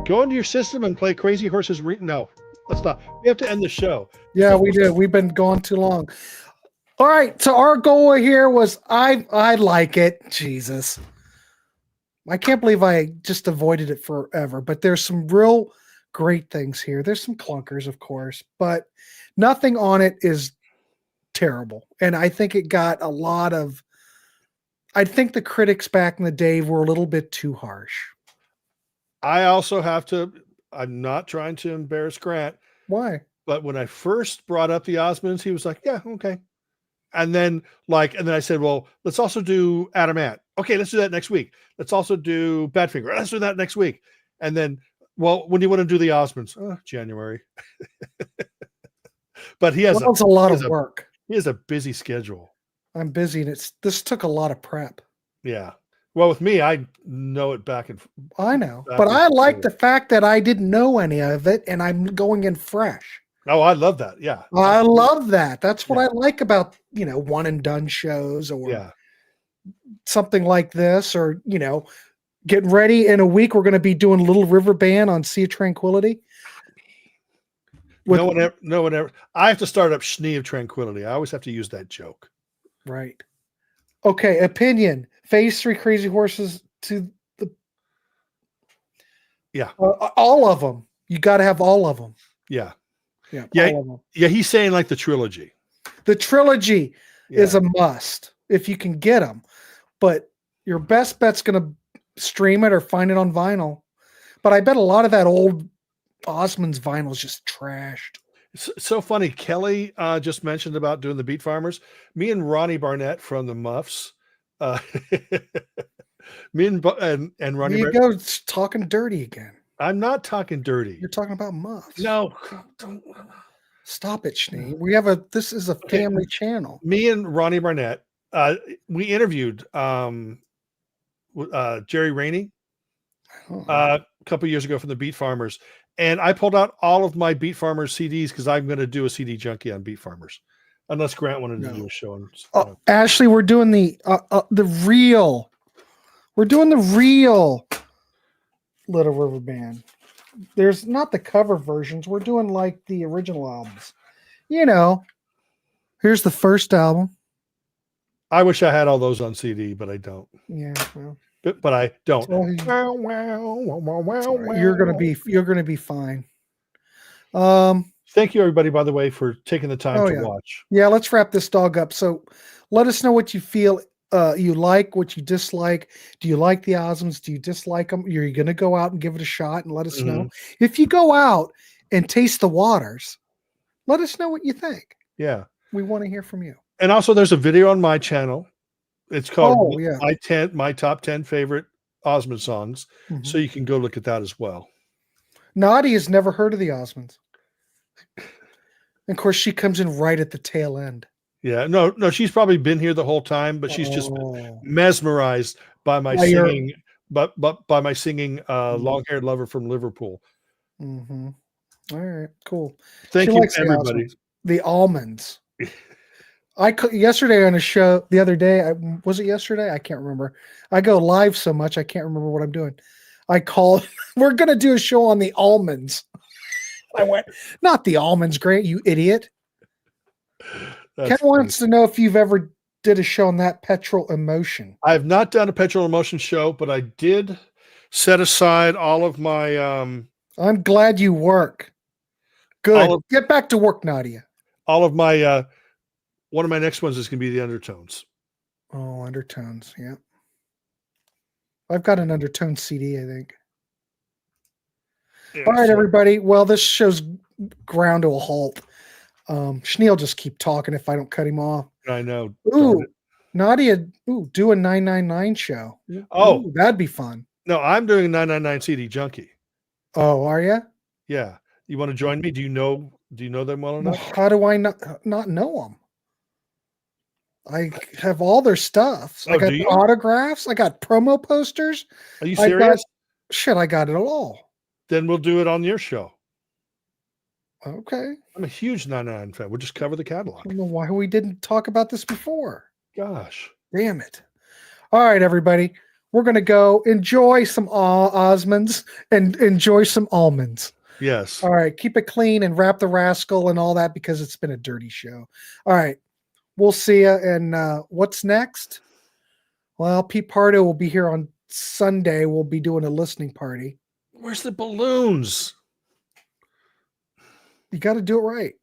Go into your system and play Crazy Horses. No, let's not. We have to end the show. Yeah, we do. We've been gone too long. All right, so our goal here was I like it. Jesus. I can't believe I just avoided it forever, but there's some real great things here. There's some clunkers, of course, but nothing on it is terrible. And I think it got a lot of I think the critics back in the day were a little bit too harsh. I also have to, I'm not trying to embarrass Grant, Why? but when I first brought up the Osmonds, he was like, yeah, okay. And then I said, well, let's also do Adam Ant. Okay, let's do that next week. Let's also do Badfinger. Let's do that next week. And then, well, when do you want to do the Osmonds? January. But he has it's a lot of work. He has a busy schedule. I'm busy, and this took a lot of prep. Yeah. Well, with me, I know it back and I know, but I like the fact that I didn't know any of it, and I'm going in fresh. Oh, I love that. Yeah. I love that. That's what I like about, one and done shows or something like this, or, getting ready in a week. We're going to be doing Little River Band on Sea of Tranquility. No one ever. I have to start up Schnee of Tranquility. I always have to use that joke. Right. Okay. Opinion. Phase 3 Crazy Horses to the. Yeah. All of them. You got to have all of them. Yeah. Yeah. Yeah. All of them. Yeah. He's saying like the trilogy. The trilogy is a must if you can get them. But Your best bet's going to stream it or find it on vinyl. But I bet a lot of that old Osmonds vinyl is just trashed. It's so funny. Kelly just mentioned about doing the Beat Farmers. Me and Ronnie Barnett from the Muffs. Me and Ronnie. There you go, it's talking dirty again. I'm not talking dirty. You're talking about muffs. No, Stop it, Schnee. This is a family channel. Me and Ronnie Barnett, we interviewed Jerry Rainey a couple years ago from the Beat Farmers, and I pulled out all of my Beat Farmers CDs because I'm going to do a CD junkie on Beat Farmers, unless Grant wanted to do a show on. Ashley, we're doing the real. We're doing the real Little River Band. There's not the cover versions. We're doing like the original albums. Here's the first album. I wish I had all those on CD, but I don't. Yeah, well, but I don't. You're gonna be fine. Thank you, everybody, by the way, for taking the time to watch. Yeah, let's wrap this dog up. So let us know what you feel you like, what you dislike. Do you like the Osmonds? Do you dislike them? You're going to go out and give it a shot and let us know. If you go out and taste the waters, let us know what you think. Yeah. We want to hear from you. And also there's a video on my channel. It's called my top 10 favorite Osmond songs. So you can go look at that as well. Naughty has never heard of the Osmonds. And of course, she comes in right at the tail end. Yeah, no, she's probably been here the whole time, but she's just mesmerized by my singing, by my singing Long-Haired Lover from Liverpool. All right, cool. Thank you, everybody. The Almonds. Yesterday on a show, the other day, was it yesterday? I can't remember. I go live so much, I can't remember what I'm doing. I called, we're going to do a show on the Almonds. I went, not the Almonds, Grant, you idiot. Ken wants to know if you've ever did a show on that Petrol Emotion. I have not done a Petrol Emotion show, but I did set aside all of my... I'm glad you work. Good. Get back to work, Nadia. All of my... one of my next ones is going to be the Undertones. Oh, Undertones, yeah. I've got an Undertones CD, I think. Yeah, all right, everybody. Well, this show's ground to a halt. Schnee will just keep talking if I don't cut him off. I know. Ooh, Nadia, do a 999 show. Oh, ooh, that'd be fun. No, I'm doing a 999 CD junkie. Oh, are you? Yeah. You want to join me? Do you know them well enough? Well, how do I not know them? I have all their stuff. I got autographs. I got promo posters. Are you serious? I got it all. Then we'll do it on your show. Okay. I'm a huge 999 fan. We'll just cover the catalog. I don't know why we didn't talk about this before. Gosh. Damn it. All right, everybody. We're going to go enjoy some Osmonds and enjoy some almonds. Yes. All right. Keep it clean and wrap the rascal and all that because it's been a dirty show. All right. We'll see you. And what's next? Well, Pete Pardo will be here on Sunday. We'll be doing a listening party. Where's the balloons? You got to do it right.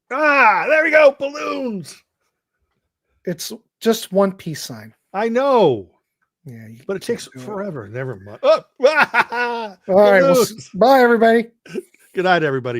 There we go. Balloons. It's just one peace sign. I know. Yeah. But it takes forever. Never mind. All right. Bye, everybody. Good night, everybody.